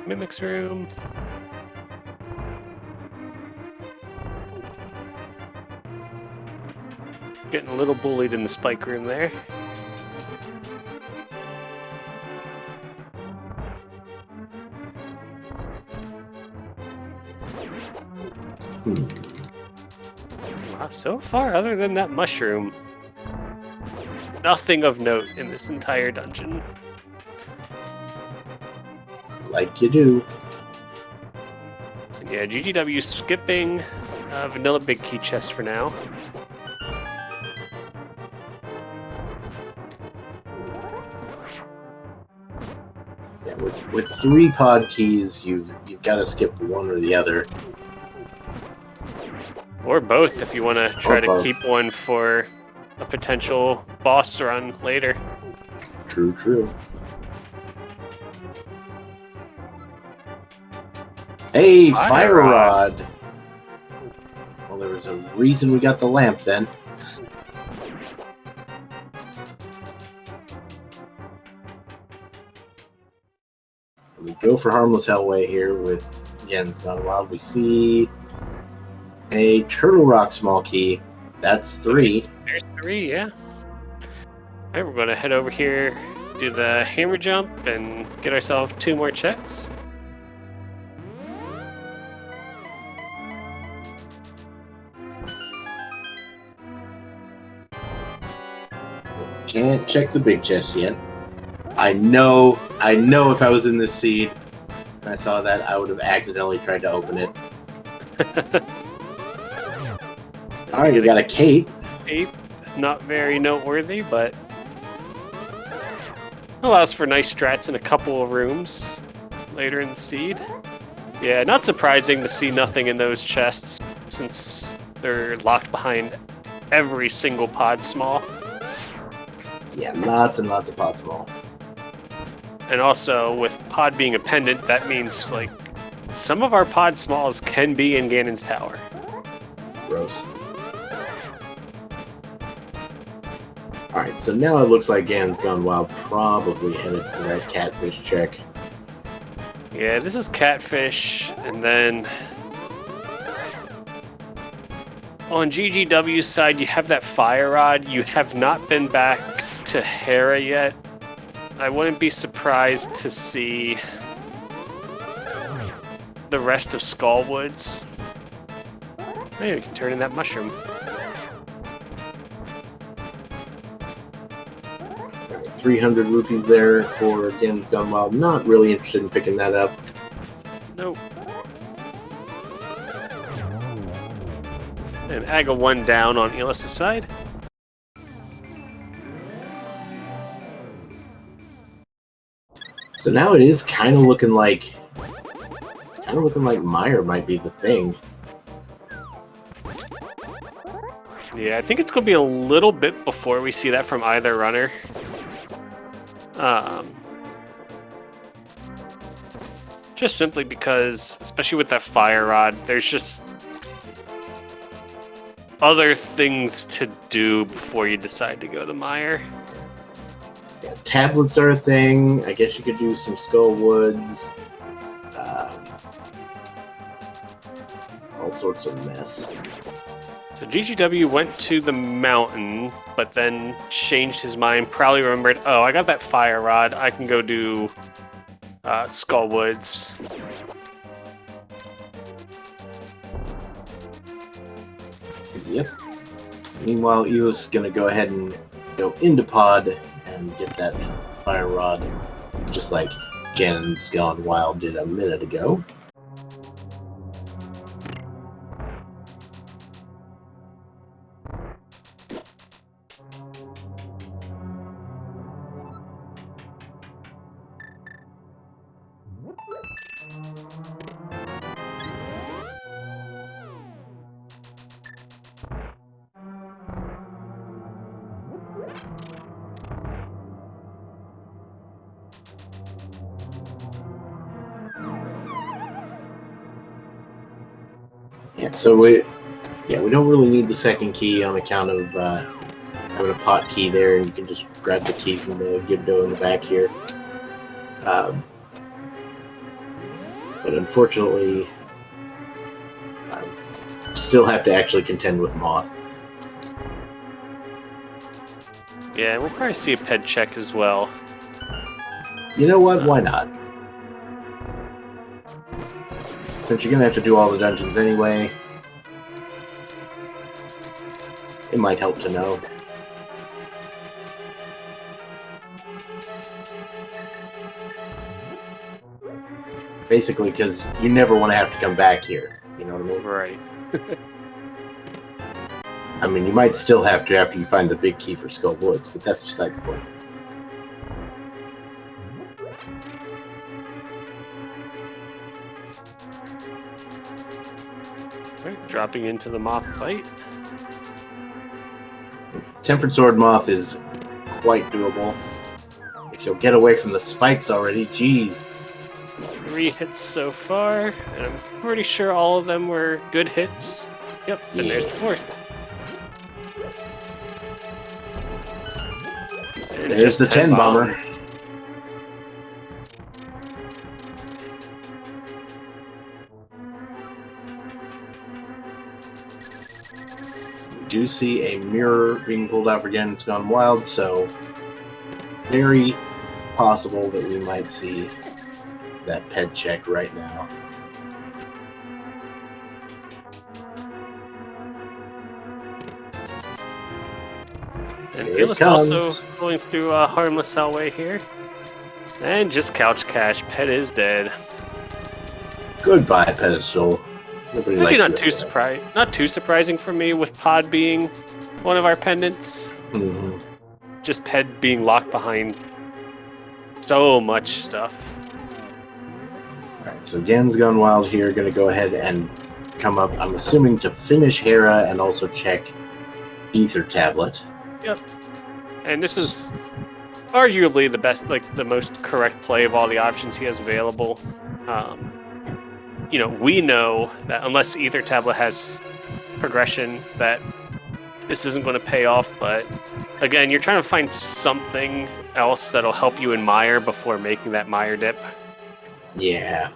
Mimic's room. Getting a little bullied in the spike room there. Wow, so far, other than that mushroom, nothing of note in this entire dungeon. Like you do. And yeah, GGW skipping vanilla big key chest for now. Yeah, with 3 pod keys, you've got to skip one or the other. Or both if you want to try to keep one for a potential boss run later. True, true. Hey, Fire Rod! Well, there was a reason we got the lamp then. We go for Harmless Hellway here with Yen's Gone Wild. We see a Turtle Rock small key. That's 3. There's 3, yeah. Alright, we're going to head over here, do the hammer jump, and get ourselves 2 more checks. Can't check the big chest yet. I know if I was in this seed and I saw that, I would have accidentally tried to open it. Alright, we got a cape. Cape, not very noteworthy, but allows for nice strats in a couple of rooms later in the seed. Yeah, not surprising to see nothing in those chests since they're locked behind every single pod small. Yeah, lots and lots of pod small. And also, with pod being a pendant, that means, like, some of our pod smalls can be in Ganon's tower. Gross. Alright, so now it looks like Ganon's Gone Wild probably headed for that catfish check. Yeah, this is catfish, and then On GGW's side, you have that fire rod. You have not been back to Hera yet. I wouldn't be surprised to see the rest of Skullwoods. Maybe we can turn in that mushroom. 300 rupees there for Gen's Gone Wild. Not really interested in picking that up. Nope. And Aga 1 down on Elis' side. So now it is kind of looking like Meyer might be the thing. Yeah, I think it's going to be a little bit before we see that from either runner. Just simply because, especially with that fire rod, there's just other things to do before you decide to go to Meyer. Yeah, tablets are a thing. I guess you could do some Skullwoods. All sorts of mess. So GGW went to the mountain, but then changed his mind. Probably remembered, oh, I got that fire rod. I can go do Skullwoods. Yep. Meanwhile, Eos is going to go ahead and go into pod and get that fire rod, just like Gen's Gone Wild did a minute ago. Yeah, so we don't really need the second key on account of having a pot key there, and you can just grab the key from the Gibdo in the back here. But unfortunately, still have to actually contend with Moth. Yeah, we'll probably see a ped check as well. You know what? Why not? Since you're going to have to do all the dungeons anyway, it might help to know. Basically, because you never want to have to come back here. You know what I mean? Right. I mean, you might still have to after you find the big key for Skull Woods, but that's beside the point. Right, dropping into the Moth fight. Tempered Sword Moth is quite doable. If you'll get away from the spikes already, geez. 3 hits so far, and I'm pretty sure all of them were good hits. Yep, and there's the 4th. And there's just the 10 bomber. We do see a mirror being pulled out for Gen's Gone Wild, so very possible that we might see that ped check right now. And Here it Elis comes. also going through a harmless Selway here. And just couch cash. Pet is dead. Goodbye, pedestal. Nobody Maybe likes not too surprising for me with Pod being one of our pendants. Mm-hmm. Just Ped being locked behind so much stuff. Alright, so Gen's Gone Wild here, going to go ahead and come up, I'm assuming, to finish Hera and also check Ether Tablet. Yep. And this is arguably the best, like the most correct play of all the options he has available. You know, we know that unless Ether Tablet has progression, that this isn't going to pay off. But again, you're trying to find something else that'll help you in Meyer before making that Meyer dip. Yeah.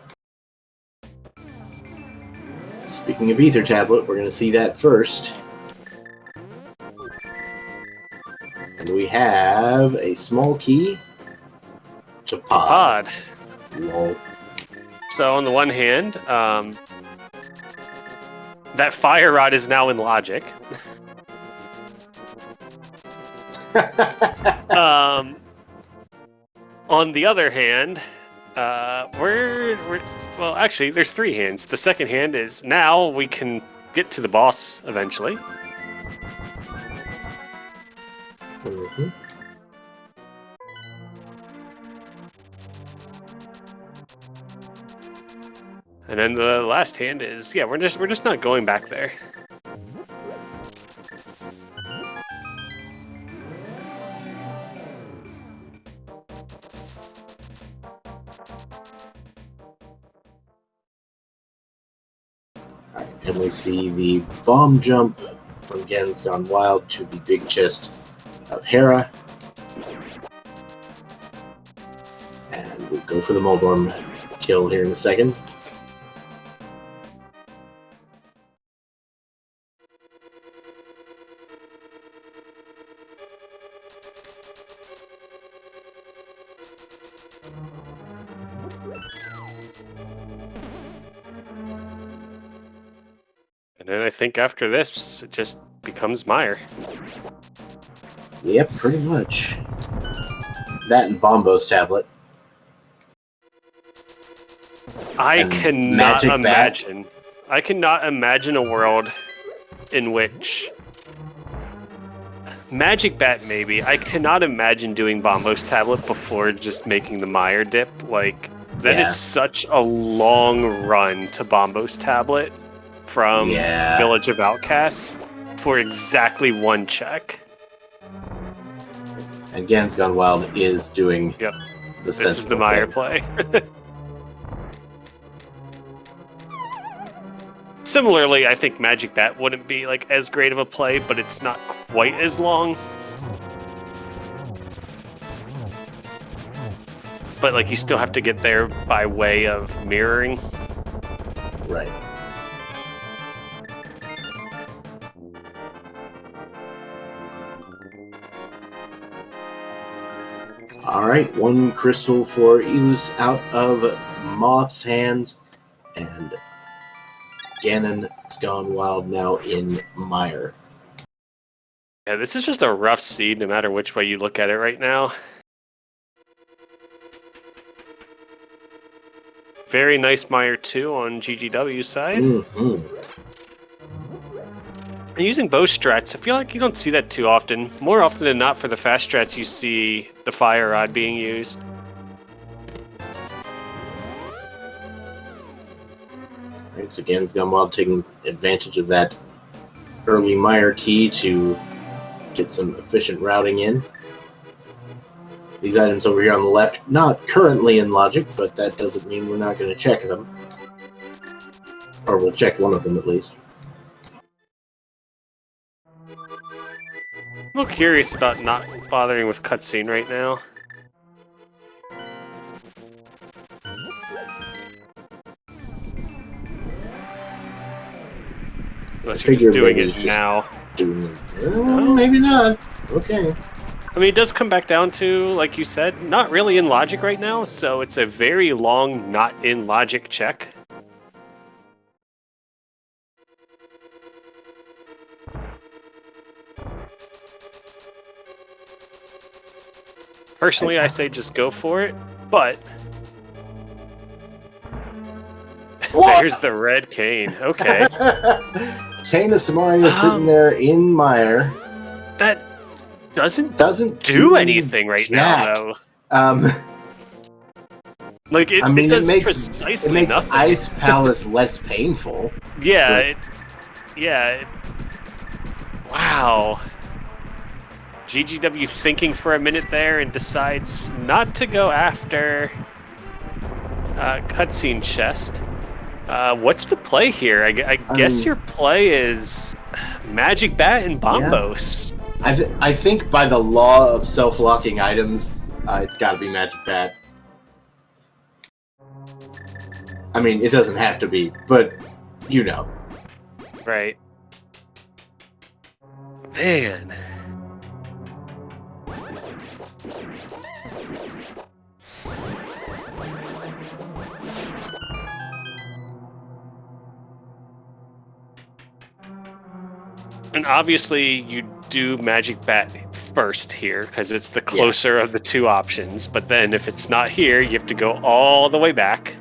It's Speaking of Ether Tablet, we're going to see that first. And we have a small key to pod. Lol. So on the one hand, that fire rod is now in logic. On the other hand, well, actually, there's 3 hands. The second hand is now we can get to the boss eventually. Mm-hmm. And then the last hand is, yeah, we're just not going back there. And we see the bomb jump from Gen's Gone Wild to the big chest of Hera. And we'll go for the Moldorm kill here in a second. And then I think after this, it just becomes Meyer. Yep, pretty much. That and Bombo's tablet. I cannot imagine. I cannot imagine a world in which Magic Bat, maybe. I cannot imagine doing Bombo's tablet before just making the Meyer dip. Like, that is such a long run to Bombo's tablet from Village of Outcasts for exactly 1 check. And Gen's Gone Wild is doing the This is the Meyer play. Similarly, I think Magic Bat wouldn't be like as great of a play, but it's not quite as long. But like you still have to get there by way of mirroring. Right. Alright, 1 crystal for Elus out of Moth's hands, and Ganon's Gone Wild now in Meyer. Yeah, this is just a rough seed no matter which way you look at it right now. Very nice Meyer 2 on GGW's side. Mm-hmm. And using bow strats, I feel like you don't see that too often. More often than not, for the fast strats, you see the fire rod being used. It's again Gone Wild taking advantage of that early Meyer key to get some efficient routing in. These items over here on the left, not currently in logic, but that doesn't mean we're not going to check them. Or we'll check one of them at least. I'm a little curious about not bothering with cutscene right now. Unless you're just doing it now. Maybe not. Okay. I mean, it does come back down to, like you said, not really in logic right now, so it's a very long not in logic check. Personally, I say just go for it, but there's the red cane. Okay. Chain of Samaria sitting there in Meyer. That doesn't do anything right now, though. Like it does precisely nothing. Ice Palace less painful. Yeah, wow. GGW thinking for a minute there and decides not to go after cutscene chest. What's the play here? I guess your play is Magic Bat and Bombos. Yeah. I think by the law of self-locking items, it's got to be Magic Bat. I mean, it doesn't have to be, but you know. Right. Man. And obviously, you do Magic Bat first here because it's the closer of the two options. But then, if it's not here, you have to go all the way back.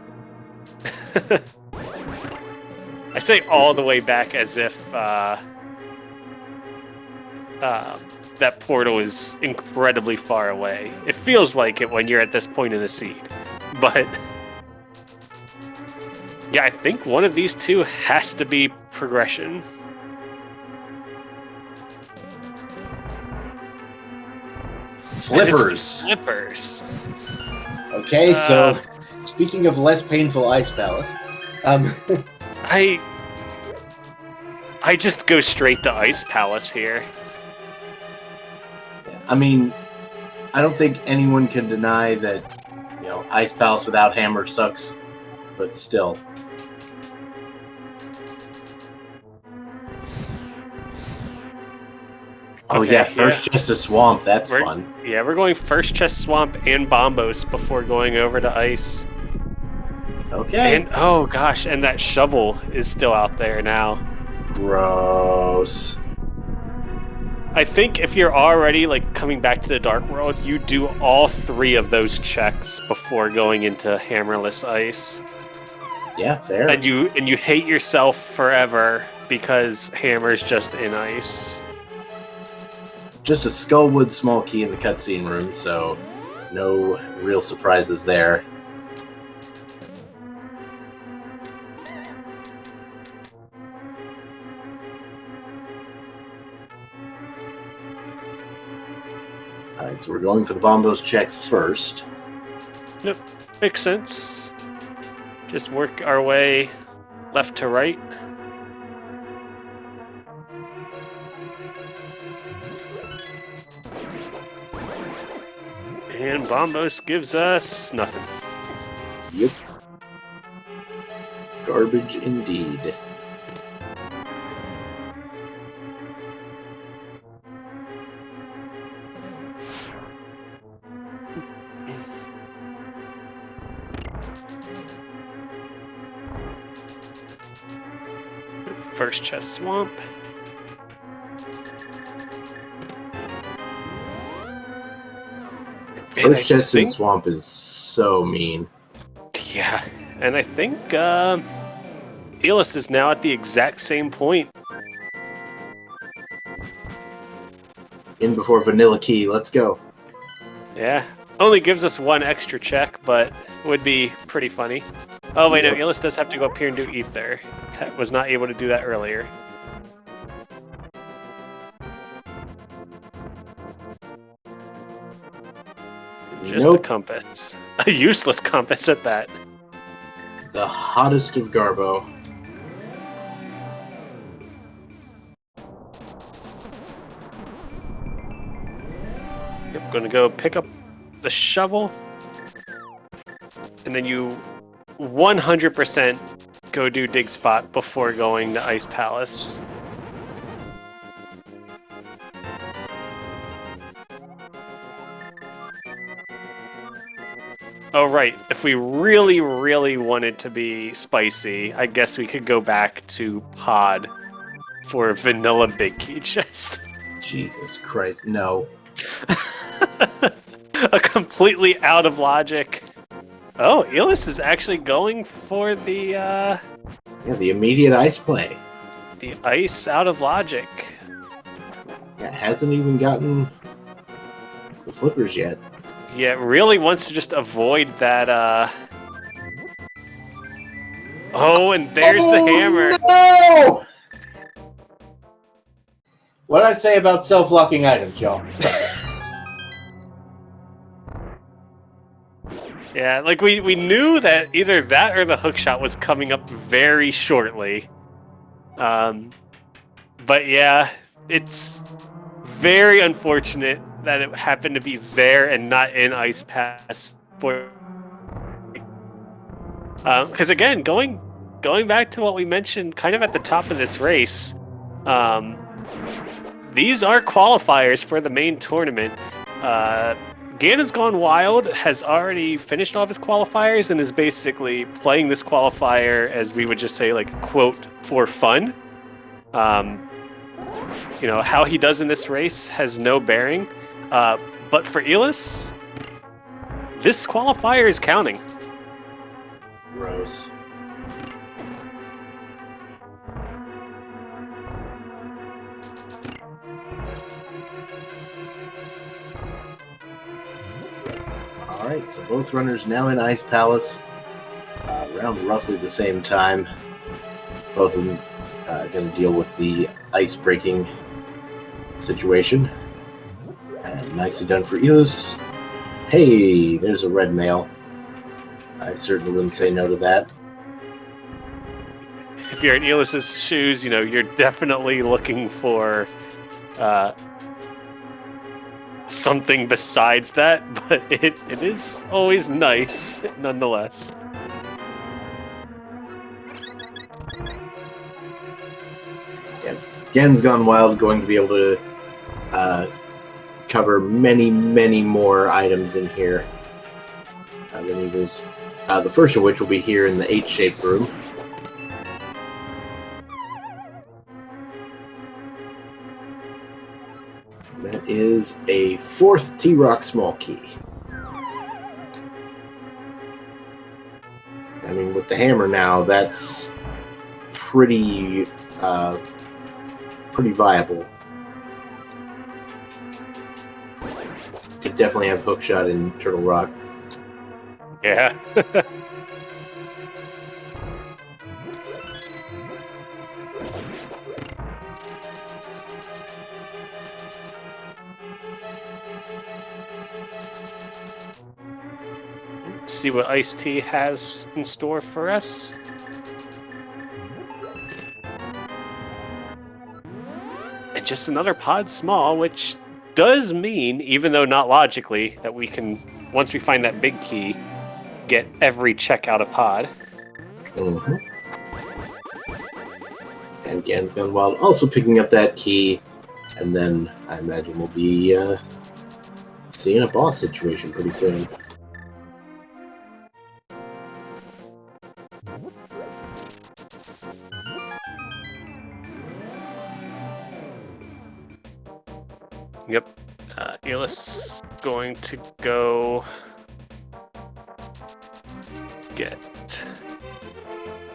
I say all the way back as if that portal is incredibly far away. It feels like it when you're at this point in the seed, but yeah, I think one of these two has to be progression. Flippers. Flippers. Okay, so speaking of less painful Ice Palace, I just go straight to Ice Palace here. I mean, I don't think anyone can deny that, Ice Palace without Hammer sucks, but still. Oh, Okay, yeah, first chest of Swamp. That's fun. Yeah, we're going first chest Swamp and Bombos before going over to Ice. Okay. And, oh, gosh, and that shovel is still out there now. Gross. I think if you're already, coming back to the Dark World, you do all three of those checks before going into Hammerless Ice. Yeah, fair. And you hate yourself forever because Hammer's just in Ice. Just a Skullwood small key in the cutscene room, so no real surprises there. Alright, so we're going for the Bombos check first. Yep, makes sense. Just work our way left to right. And Bombos gives us nothing. Yep. Garbage indeed. First chest Swamp. First chest in Swamp is so mean. Yeah, and I think Elis is now at the exact same point. In before Vanilla Key, let's go. Yeah, only gives us one extra check, but would be pretty funny. Oh wait, no, Elis does have to go up here and do Ether. Was not able to do that earlier. Just a compass. A useless compass at that. The hottest of Garbo. Yep, gonna go pick up the shovel. And then you 100% go do Dig Spot before going to Ice Palace. Oh, right. If we really, really wanted to be spicy, I guess we could go back to Pod for Vanilla Big Key Chest. Jesus Christ, no. A completely out of logic. Oh, Elis is actually going for the, Yeah, the immediate ice play. The ice out of logic. Yeah, hasn't even gotten the flippers yet. Yeah, really wants to just avoid that, Oh, and there's the hammer. No! What did I say about self-locking items, y'all? Yeah, we knew that either that or the hookshot was coming up very shortly. But yeah, it's very unfortunate that it happened to be there and not in Ice Pass. Because again, going going back to what we mentioned kind of at the top of this race, these are qualifiers for the main tournament. Ganon's Gone Wild has already finished off his qualifiers and is basically playing this qualifier as we would just say, like, quote, for fun. You know, how he does in this race has no bearing. But for Elis, this qualifier is counting. Gross. All right, so both runners now in Ice Palace, around roughly the same time. Both of them going to deal with the ice breaking situation. And nicely done for Elis. Hey, there's a red mail. I certainly wouldn't say no to that. If you're in Elis's shoes, you know, you're definitely looking for something besides that, but it is always nice, nonetheless. Yeah, Gen's Gone Wild going to be able to cover many, many more items in here than others. The first of which will be here in the H-shaped room. That is a 4th T-Rock small key. I mean, with the hammer now, that's pretty viable. Could definitely have hookshot in Turtle Rock. Yeah. See what Ice-T has in store for us. And just another pod small, which does mean, even though not logically, that we can, once we find that big key, get every check out of pod. Mm-hmm. And Gen's Gone Wild also picking up that key, and then I imagine we'll be seeing a boss situation pretty soon. Yep. Elis going to go get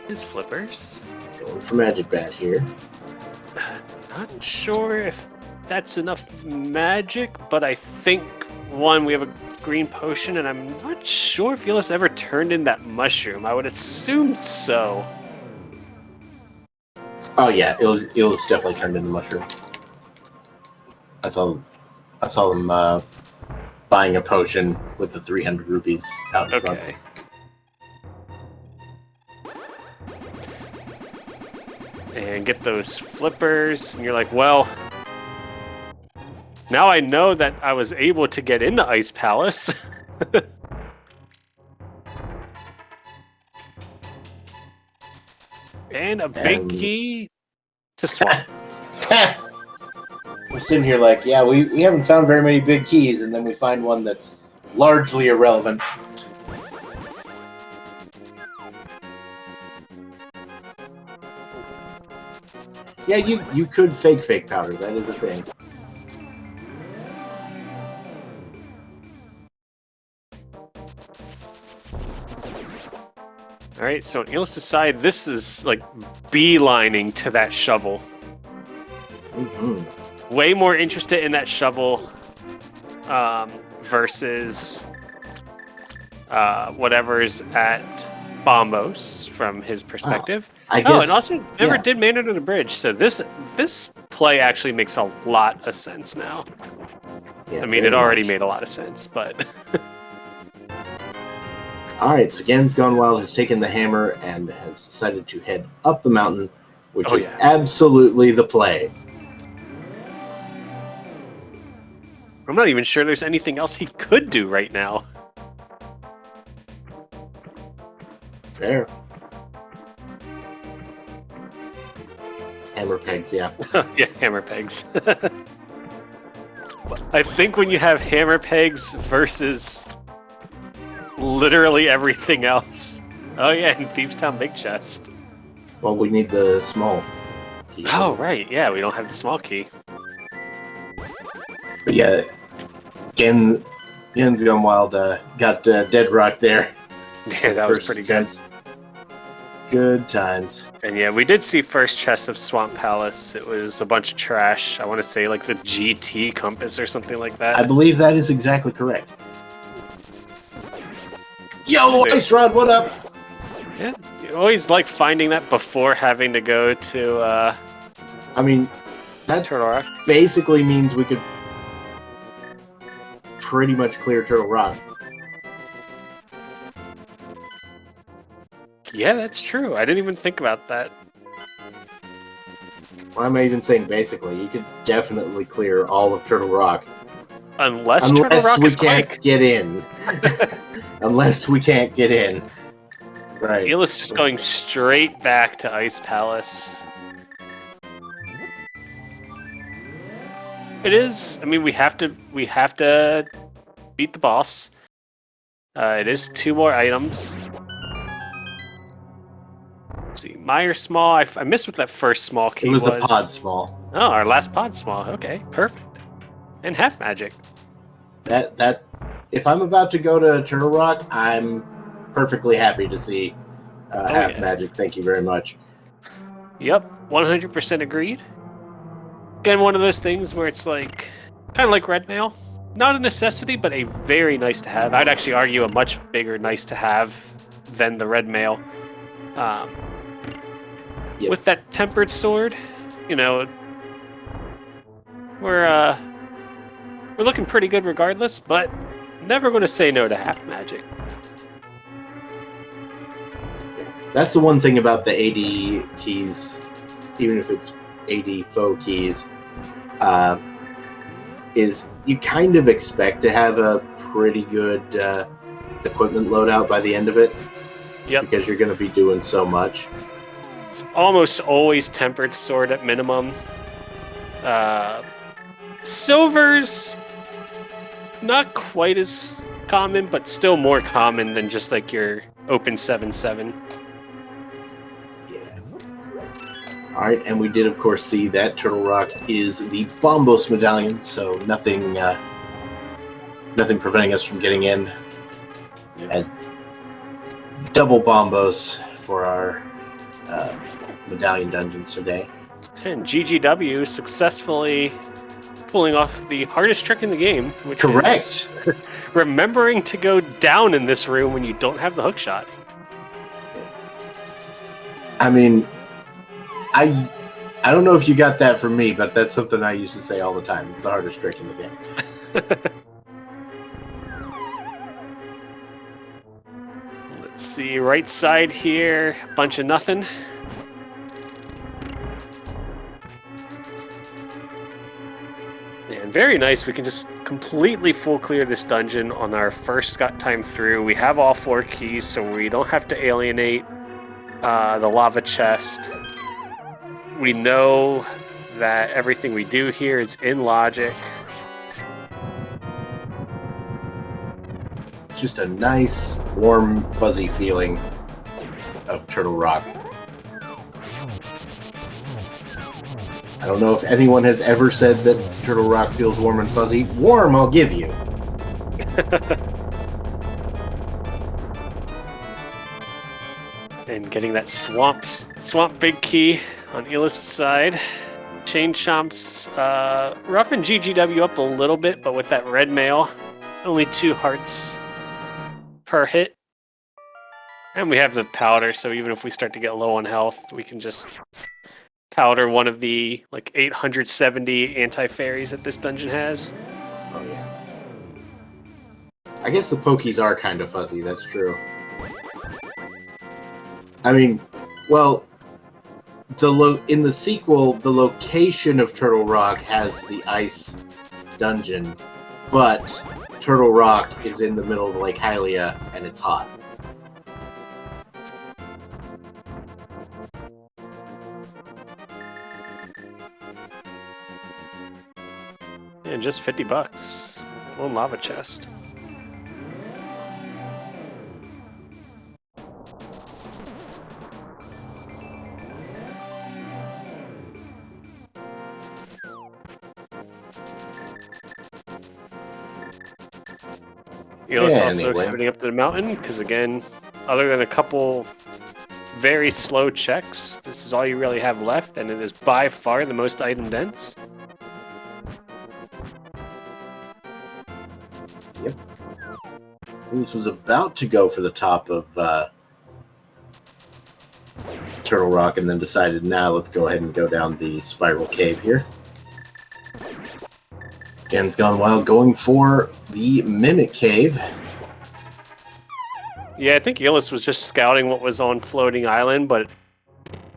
his flippers. Going for Magic Bat here. Not sure if that's enough magic, but I think, one, we have a green potion, and I'm not sure if Elis ever turned in that mushroom. I would assume so. Oh yeah, it was definitely turned into mushroom. I saw them buying a potion with the 300 rupees out in front. Okay. And get those flippers, and you're like, well, now I know that I was able to get into Ice Palace. And a big key to swap. We're sitting here like, yeah, we haven't found very many big keys, and then we find one that's largely irrelevant. Yeah, you could fake powder. That is a thing. All right, so on Elis' side, this is like beelining to that shovel. Mm-hmm. Way more interested in that shovel versus whatever's at Bombos from his perspective. I guess, and also never did Man Under the Bridge, so this play actually makes a lot of sense now. Yeah, I mean, it already made a lot of sense, but... Alright, so Gen's Gone Wild has taken the hammer and has decided to head up the mountain, which is absolutely the play. I'm not even sure there's anything else he could do right now. Hammer pegs, yeah. Yeah, hammer pegs. I think when you have hammer pegs versus literally everything else. Oh yeah, in Thieves Town Big Chest. Well, we need the small key. Oh right, yeah, we don't have the small key. But yeah, Gen's Gone Wild got Dead Rock there. Yeah, that was pretty good. Good times. And yeah, we did see first chest of Swamp Palace. It was a bunch of trash. I want to say like the GT compass or something like that. I believe that is exactly correct. Yo, Ice Rod, what up? Yeah, you always like finding that before having to go to I mean, that Turtle Rock. basically means we could pretty much clear Turtle Rock. Yeah, that's true. I didn't even think about that. Why am I even saying basically? You could definitely clear all of Turtle Rock. Unless Turtle Rock we is can't Quake. get in. Unless we can't get in. Right. Eel's just going straight back to Ice Palace. It is. I mean, we have to beat the boss. It is 2 more items. Let's see, Meyer small. I missed what that first small key was. It was a pod small. Oh, our last pod small. Okay, perfect. And half magic. That if I'm about to go to Turtle Rock, I'm perfectly happy to see half magic. Thank you very much. Yep, 100% agreed. Again, one of those things where it's like kind of like red mail. Not a necessity, but a very nice to have. I'd actually argue a much bigger nice to have than the red mail. Yep. With that tempered sword, you know, we're looking pretty good regardless, but never going to say no to half magic. That's the one thing about the AD keys, even if it's AD faux keys, is you kind of expect to have a pretty good equipment loadout by the end of it. Yep. Because you're going to be doing so much. It's almost always tempered sword at minimum. Silver's not quite as common, but still more common than just like your open 7/7. Yeah. Alright, and we did of course see that Turtle Rock is the Bombos medallion, so nothing preventing us from getting in. Yep. And double Bombos for our medallion dungeons today. And GGW successfully pulling off the hardest trick in the game, which is remembering to go down in this room when you don't have the hook shot. I mean, I don't know if you got that from me, but that's something I used to say all the time. It's the hardest trick in the game. Let's see, right side here, bunch of nothing. And very nice, we can just completely full clear this dungeon on our first time through. We have all 4 keys, so we don't have to alienate the lava chest. We know that everything we do here is in logic. It's just a nice, warm, fuzzy feeling of Turtle Rock. I don't know if anyone has ever said that Turtle Rock feels warm and fuzzy. Warm, I'll give you. And getting that swamp big key on Eel's side. Chain Chomp's roughing GGW up a little bit, but with that red mail, only 2 hearts per hit. And we have the powder, so even if we start to get low on health, we can just powder one of the like 870 anti-fairies that this dungeon has. Oh yeah. I guess the pokies are kind of fuzzy, that's true. I mean, well, in the sequel, the location of Turtle Rock has the ice dungeon, but Turtle Rock is in the middle of Lake Hylia, and it's hot. And just 50 bucks. One lava chest. Elis also Anyway. heading up to the mountain, because again, other than a couple very slow checks, this is all you really have left, and it is by far the most item dense. Yep. This was about to go for the top of Turtle Rock and then decided, now let's go ahead and go down the spiral cave here. Again's Gone Wild going for the Mimic Cave. Yeah, I think Elis was just scouting what was on Floating Island, but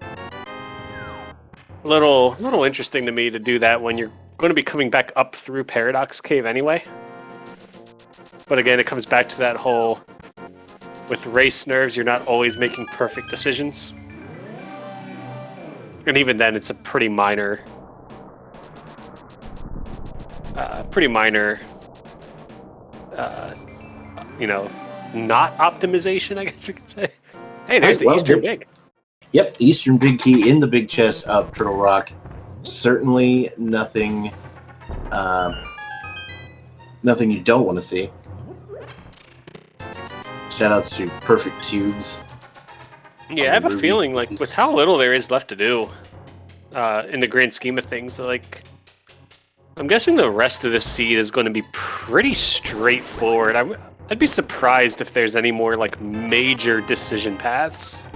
a little interesting to me to do that when you're going to be coming back up through Paradox Cave anyway. But again, it comes back to that whole, with race nerves, you're not always making perfect decisions. And even then, it's a pretty minor, you know, not optimization, I guess we could say. Hey, there's the Eastern Big. Yep, Eastern Big Key in the big chest of Turtle Rock. Certainly nothing, nothing you don't want to see. Shoutouts to Perfect Cubes. Yeah, I have a feeling, like, with how little there is left to do, in the grand scheme of things, like, I'm guessing the rest of the seed is going to be pretty straightforward. I'd be surprised if there's any more, like, major decision paths.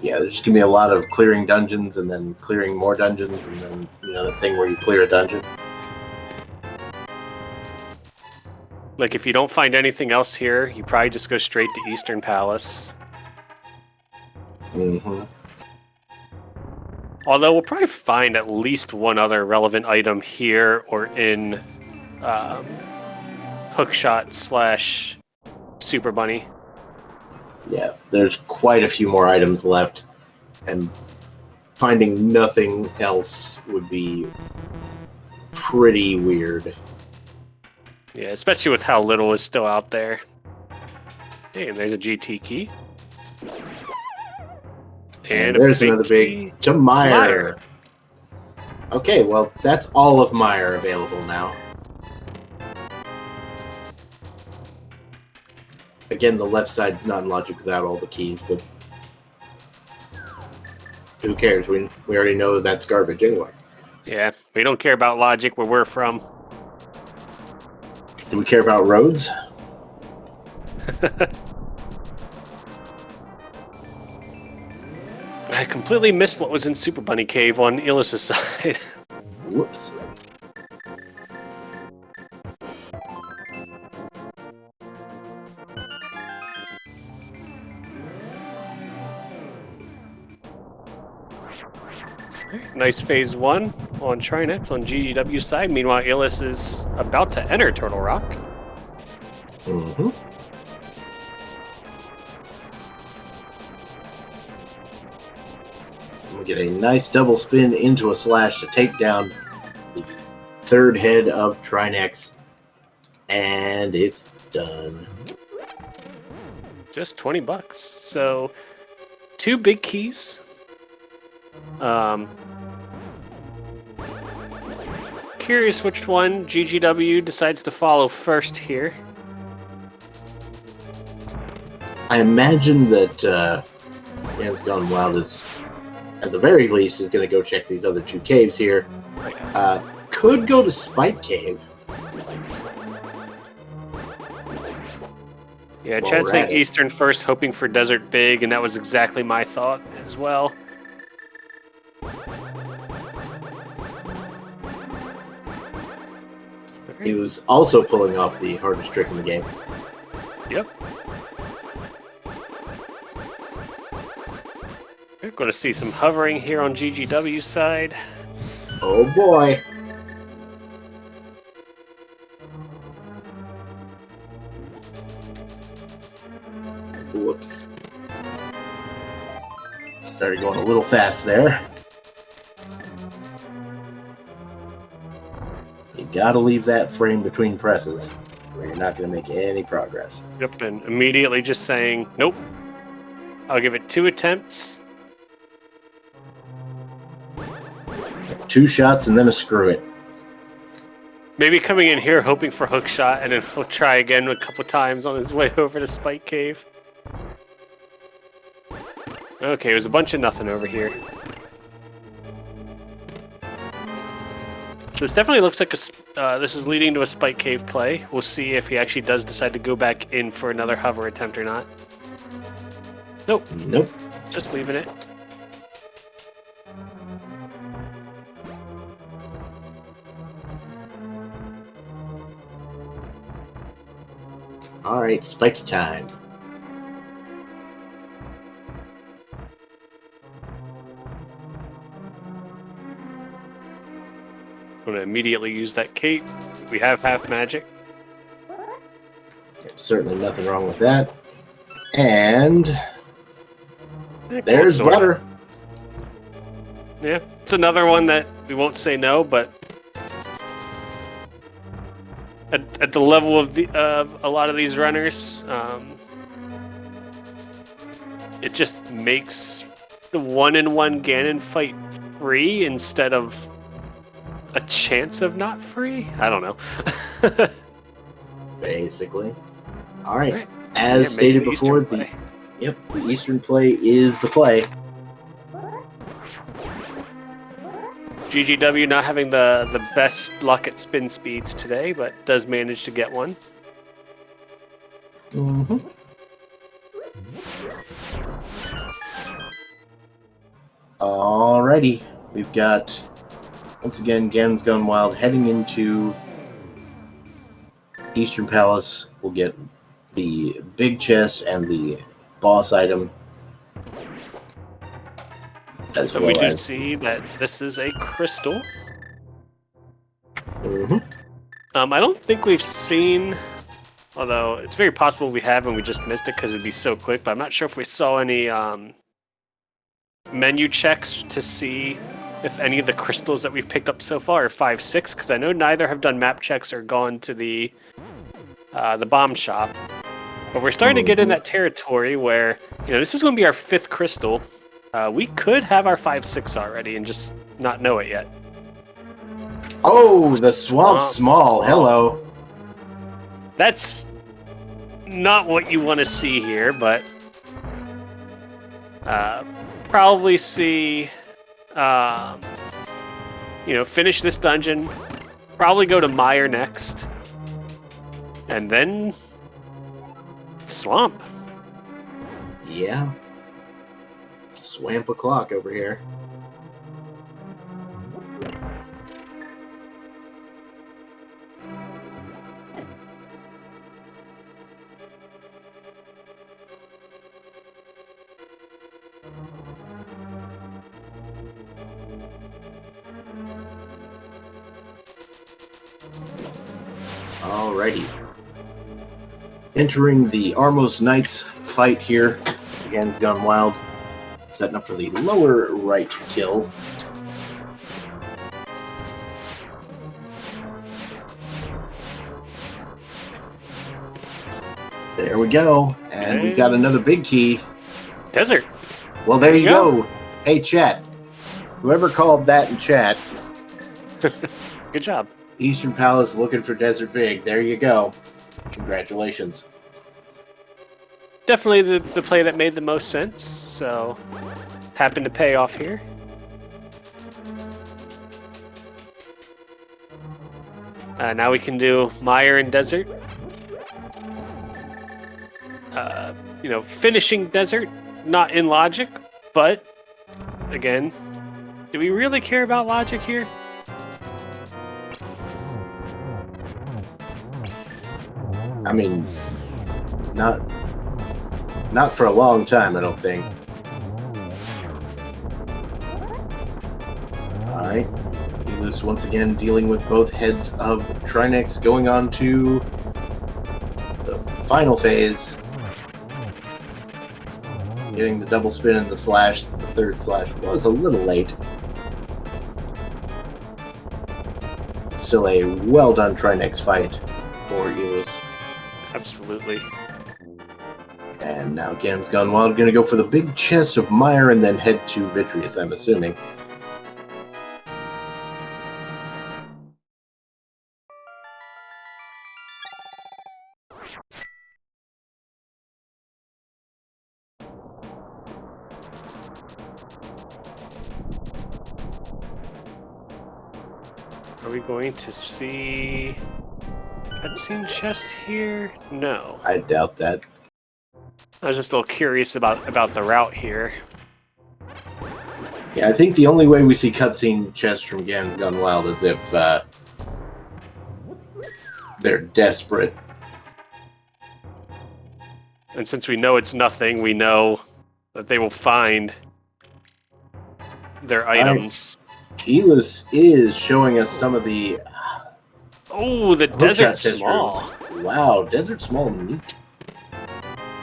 Yeah, there's going to be a lot of clearing dungeons and then clearing more dungeons and then, you know, the thing where you clear a dungeon. Like, if you don't find anything else here, you probably just go straight to Eastern Palace. Mm-hmm. Although we'll probably find at least one other relevant item here or in Hookshot / Super Bunny. Yeah, there's quite a few more items left, and finding nothing else would be pretty weird. Yeah, especially with how little is still out there. Hey, and there's a GT key. And there's another big to Mire. Okay, well, that's all of Mire available now. Again, the left side's not in logic without all the keys, but who cares? We already know that's garbage anyway. Yeah, we don't care about logic where we're from. Do we care about roads? I completely missed what was in Super Bunny Cave on Elis' side. Whoops. Nice phase 1 on Trinex on GGW side. Meanwhile, Elis is about to enter Turtle Rock. Mm-hmm. We get a nice double spin into a slash to take down the third head of Trinex. And it's done. Just 20 bucks. So, 2 big keys. Curious which one GGW decides to follow first here. I imagine that Dan's Gone Wild is, at the very least, is going to go check these other 2 caves here. Could go to Spike Cave. Yeah, Chad's saying Eastern first, hoping for Desert Big, and that was exactly my thought as well. He was also pulling off the hardest trick in the game. Yep. We're going to see some hovering here on GGW side. Oh boy. Whoops. Started going a little fast there. gotta leave that frame between presses, or you're not gonna make any progress. Yep, and immediately just saying, nope. I'll give it 2 attempts. 2 shots and then a screw it. Maybe coming in here hoping for hook shot, and then he'll try again a couple times on his way over to Spike Cave. Okay, it was a bunch of nothing over here. So this definitely looks like this is leading to a Spike Cave play. We'll see if he actually does decide to go back in for another hover attempt or not. Nope. Nope. Just leaving it. All right, spiky time. I'm going to immediately use that cape. We have half magic. Certainly nothing wrong with that. And Yeah, there's sword. butter. Yeah, it's another one that we won't say no, but at the level of a lot of these runners, it just makes the 1-in-1 Ganon fight free instead of a chance of not free. I don't know. Basically. All right. Right. As Yeah, stated the before, Eastern the play. the Eastern play is the play. GGW not having the best luck at spin speeds today, but does manage to get one. Mm-hmm. Alrighty. We've got, once again, Ganon's Gone Wild heading into Eastern Palace. We'll get the big chest and the boss item. As So well we do as, see that this is a crystal. Mhm. I don't think we've seen, although it's very possible we have and we just missed it because it'd be so quick, but I'm not sure if we saw any menu checks to see if any of the crystals that we've picked up so far are 5-6, because I know neither have done map checks or gone to the bomb shop. But we're starting to get in that territory where, this is going to be our 5th crystal. We could have our 5-6 already and just not know it yet. Oh, the Swamp Small. Hello. That's not what you want to see here, but probably see, finish this dungeon, probably go to Mire next, and then Swamp. Yeah. Swamp o'clock over here. Alrighty. Entering the Armos Knights fight here. Again, Gone Wild. Setting up for the lower right kill. There we go. And we've got another big key. Desert. Well, there you go. Hey, chat. Whoever called that in chat. Good job. Eastern Palace looking for Desert Big. There you go. Congratulations. Definitely the play that made the most sense, so happened to pay off here. Now we can do Mire and Desert. Finishing Desert, not in logic, but again, do we really care about logic here? I mean, not for a long time, I don't think. Alright. Elus once again dealing with both heads of Trinex, going on to the final phase. Getting the double spin and the slash. The third slash was a little late. still a well done try next fight for Euless. Absolutely. And now Gan's Gone Wild. Going to go for the big chest of Mire and then head to Vitreous, I'm assuming. Are we going to see cutscene chest here? No. I doubt that. I was just a little curious about the route here. Yeah, I think the only way we see cutscene chests from Gan's Gone Wild is if they're desperate. And since we know it's nothing, we know that they will find their items. Euless is showing us some of the Oh, the hookshot desert test small. rooms. Wow, desert small, neat.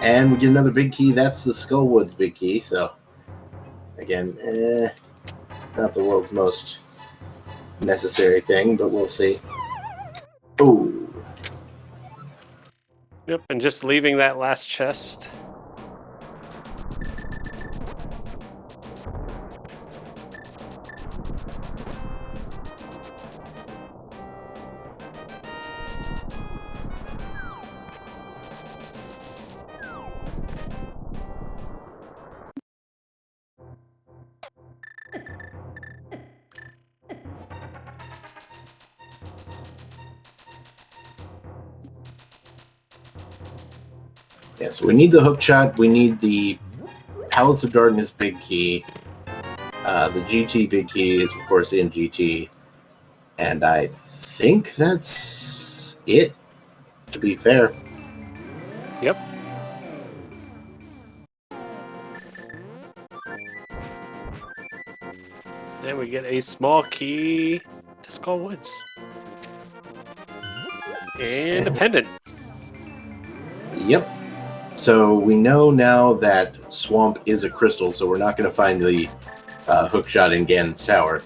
And we get another big key. That's the Skullwoods big key. So again, not the world's most necessary thing, but we'll see. Oh, Yep, and just leaving that last chest. yeah. So we need the hookshot. We need the Palace of Darkness big key. The GT big key is, of course, in GT. And I think that's it, to be fair. Yep. Then we get a small key to Skullwoods. And a pendant. Yep. So we know now that Swamp is a crystal, so we're not going to find the hookshot in Ganon's Tower.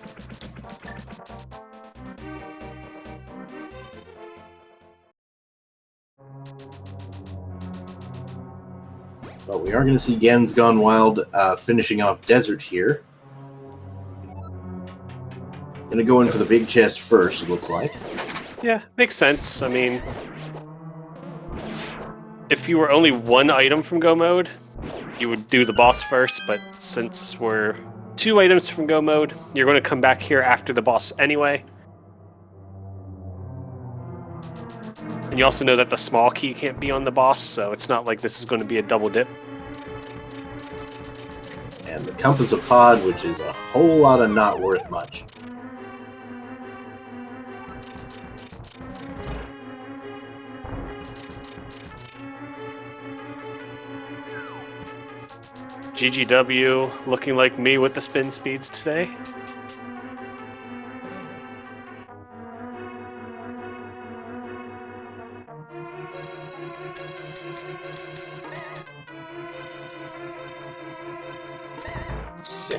But we are going to see Gan's Gone Wild finishing off Desert here. Going to go in for the big chest first, it looks like. Yeah, makes sense. I mean, if you were only one item from Go Mode, you would do the boss first, but since we're 2 items from Go Mode, you're going to come back here after the boss anyway. And you also know that the small key can't be on the boss, so it's not like this is going to be a double dip. And the Compass of Pod, which is a whole lot of not worth much. GGW looking like me with the spin speeds today. Same.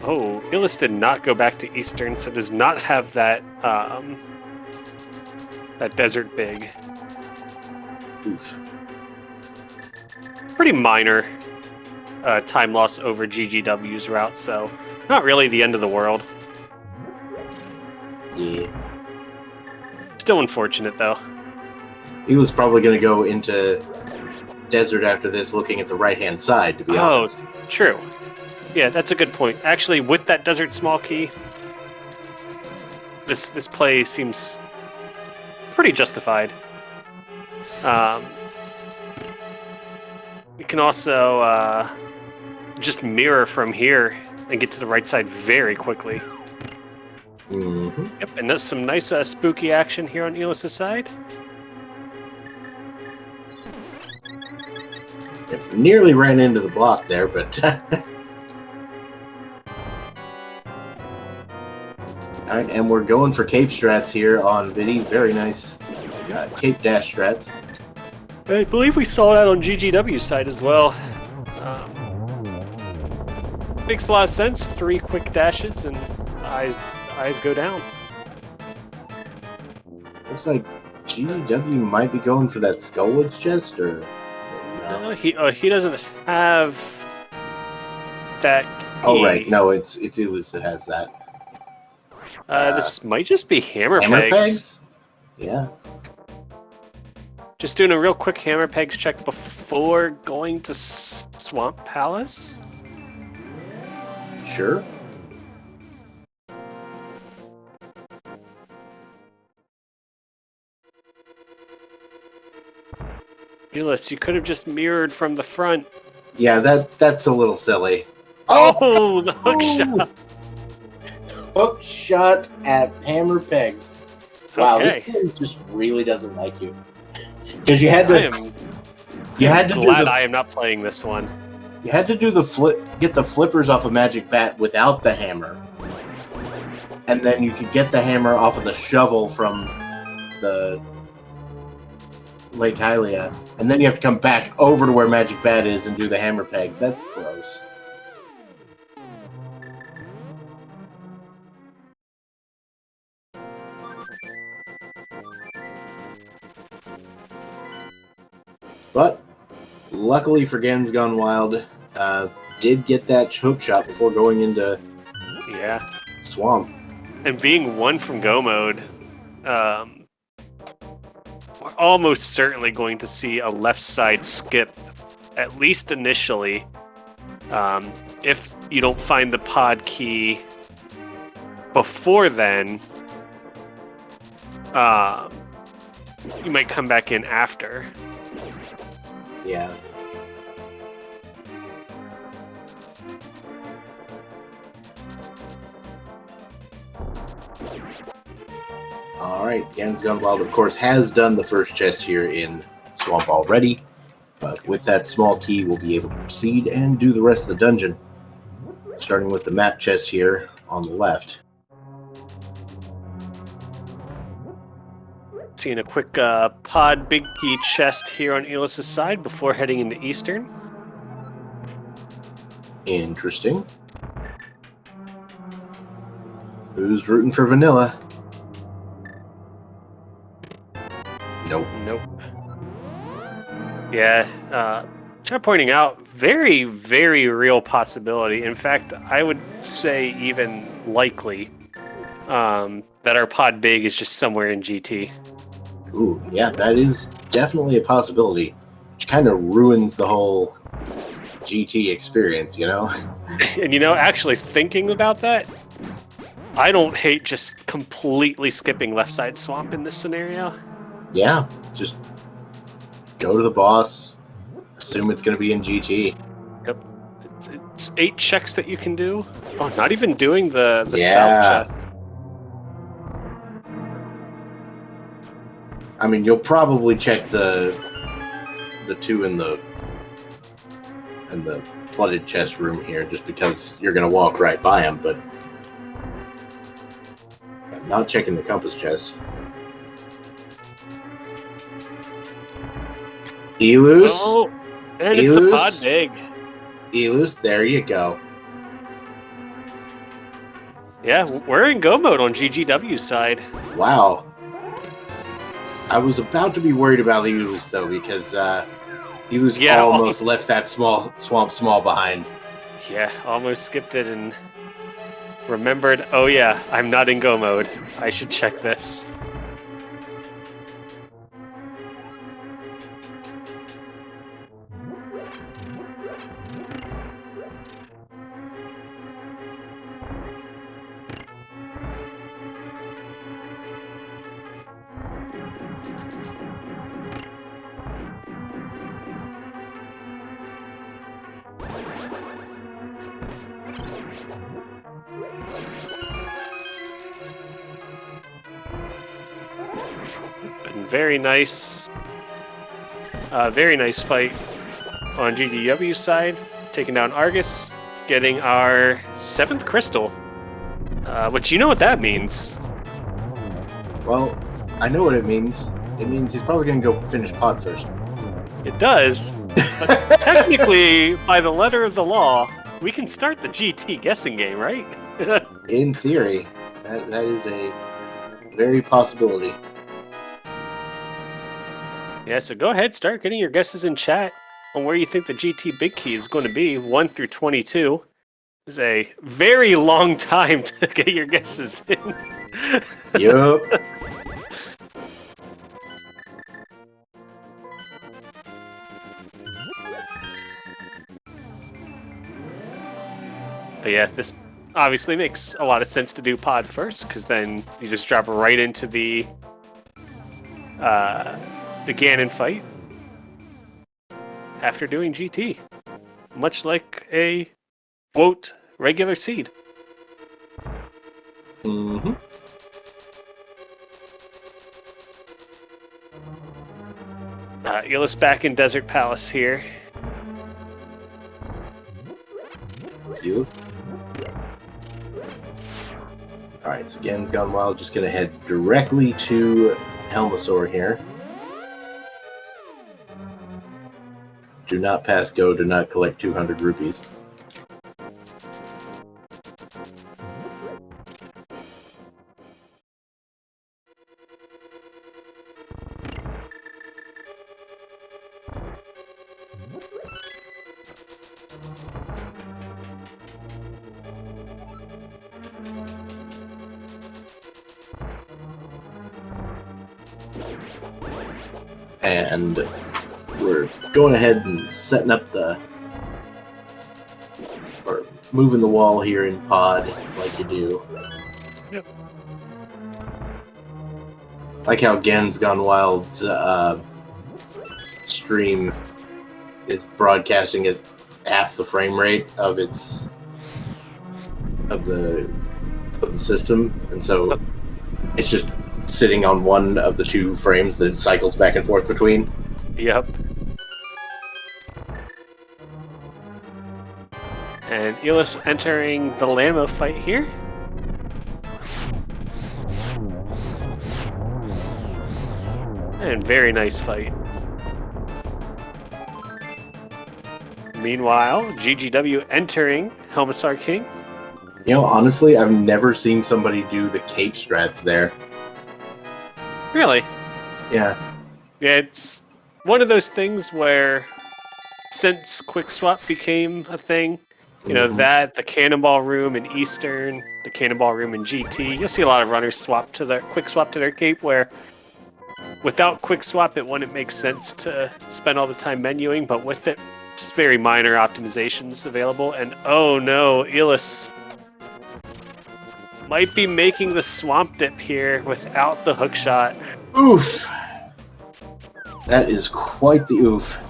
Oh, Illis did not go back to Eastern, so does not have that that desert big. Oof. Pretty minor time loss over GGW's route, so not really the end of the world. Yeah. Still unfortunate, though. He was probably going to go into Desert after this, looking at the right-hand side, to be honest. Oh, true. Yeah, that's a good point. Actually, with that desert small key, this play seems pretty justified. You can also just mirror from here and get to the right side very quickly. Mm-hmm. Yep, and there's some nice spooky action here on Elis' side. Yep, nearly ran into the block there, but... Alright, and we're going for Cape Strats here on Vidi. Very nice Cape Dash Strats. I believe we saw that on GGW's side as well. Makes a lot of sense. 3 quick dashes and eyes go down. Looks like GW might be going for that Skullwoods chest, or No, he doesn't have that key. Oh right, no, it's Ilus that has that. This might just be hammer Hammer pegs. pegs? Yeah. Just doing a real quick hammer pegs check before going to Swamp Palace. Sure. Ulysses, you could have just mirrored from the front. Yeah, that's a little silly. Oh, the hook shot. Hook shot at hammer pegs. Wow, Okay. this game just really doesn't like you. Because you had to. I am not playing this one. You had to do the get the flippers off a magic bat without the hammer, and then you could get the hammer off of the shovel from the Lake Hylia, and then you have to come back over to where magic bat is and do the hammer pegs. That's gross. But luckily for Gens Gone Wild, did get that hook shot before going into Swamp. And being one from Go mode, we're almost certainly going to see a left side skip, at least initially. If you don't find the pod key before then, you might come back in after. Yeah. Alright, Gens Gone Wild, of course, has done the first chest here in Swamp already, but with that small key, we'll be able to proceed and do the rest of the dungeon. Starting with the map chest here on the left. Seeing a quick pod big key chest here on Elis' side before heading into Eastern. Interesting. Who's rooting for Vanilla? Nope. Nope. Yeah, kind of pointing out, very, very real possibility. In fact, I would say even likely that our pod big is just somewhere in GT. Ooh, yeah, that is definitely a possibility, which kind of ruins the whole GT experience, you know? And you know, actually thinking about that, I don't hate just completely skipping left side swamp in this scenario. Yeah, just go to the boss, assume it's going to be in GT. Yep. It's 8 checks that you can do. Oh, not even doing the Yeah. south chest. I mean, you'll probably check the 2 in the flooded chest room here, just because you're going to walk right by them, but I'm not checking the compass chest. Elus? Oh, and it's the pod big. Elus, there you go. Yeah, we're in go mode on GGW side. Wow. I was about to be worried about Elus, though, because Elus almost left that swamp small behind. Yeah, almost skipped it and remembered, oh yeah, I'm not in go mode. I should check this. Very nice fight on GDW side, taking down Argus, getting our 7th crystal. Which you know what that means. Well, I know what it means. It means he's probably going to go finish pod first. It does, but technically, by the letter of the law, We can start the GT guessing game, right? In theory, that is a very possibility. Yeah, so go ahead, start getting your guesses in chat on where you think the GT big key is going to be. 1 through 22 is a very long time to get your guesses in. Yup. But yeah, this obviously makes a lot of sense to do pod first, because then you just drop right into the Ganon fight after doing GT, much like a quote regular seed. Mm-hmm. Elis back in Desert Palace here. Yup. Alright, so Gen's Gone Wild, just gonna head directly to Helmasaur here. Do not pass go, do not collect 200 rupees. And we're going ahead and setting up or moving the wall here in pod like you do. Yep. Like how Gen's Gone Wild's stream is broadcasting at half the frame rate of the system, and so it's just sitting on one of the two frames that it cycles back and forth between. Yep. And Elis entering the Lamo fight here. And very nice fight. Meanwhile, GGW entering Helmasaur King. You know, honestly, I've never seen somebody do the cape strats there. Really? Yeah. Yeah, it's one of those things where since Quick Swap became a thing, you know, that, the Cannonball Room in Eastern, the Cannonball Room in GT, you'll see a lot of runners swap to their Quick Swap to their cape, where without Quick Swap it wouldn't make sense to spend all the time menuing, but with it, just very minor optimizations available. And oh no, Elis might be making the swamp dip here without the hook shot. Oof. That is quite the oof.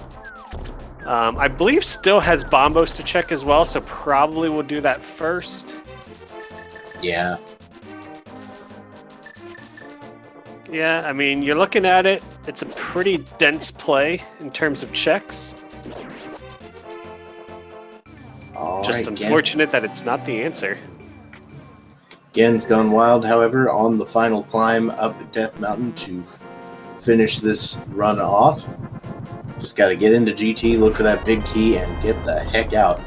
I believe still has Bombos to check as well, so probably we'll do that first. Yeah. Yeah, I mean, you're looking at it, it's a pretty dense play in terms of checks. Just unfortunate that it's not the answer. Gen's Gone Wild, however, on the final climb up Death Mountain to finish this run off. Just got to get into GT, look for that big key, and get the heck out.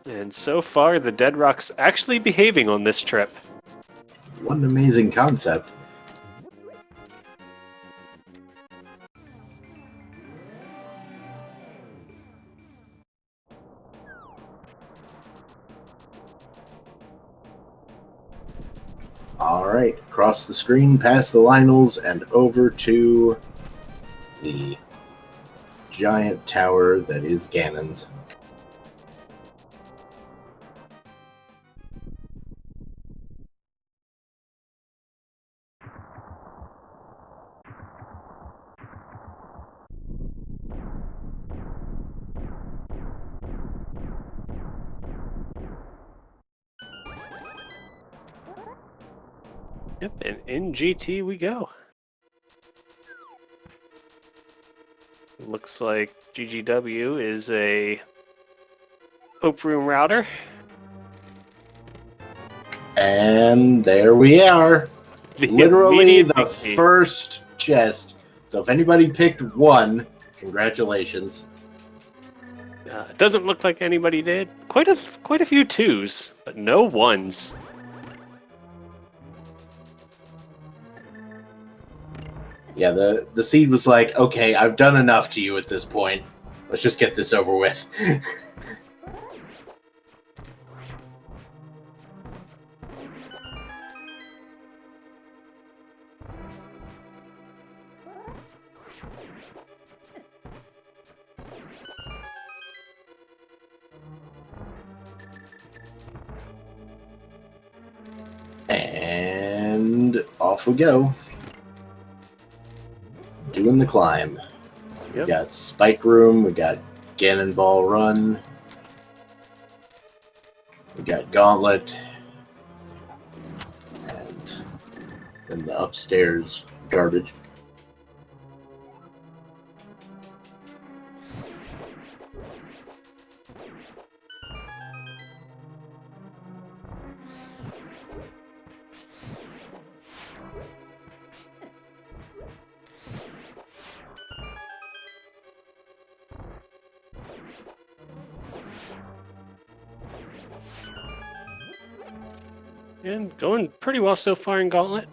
And so far, the Dead Rock's actually behaving on this trip. What an amazing concept. Alright, across the screen, past the Lionels, and over to the giant tower that is Ganon's. Yep, and in GT we go. Looks like GGW is a Hope Room router. And there we are. Literally the victory. first chest. So if anybody picked one, congratulations. It doesn't look like anybody did. Quite a few twos, but no ones. Yeah, the seed was like, okay, I've done enough to you at this point. Let's just get this over with. And off we go. Doing the climb. Yep. We got Spike Room, we got Cannonball Run, we got Gauntlet, and then the upstairs garbage. And going pretty well so far in Gauntlet.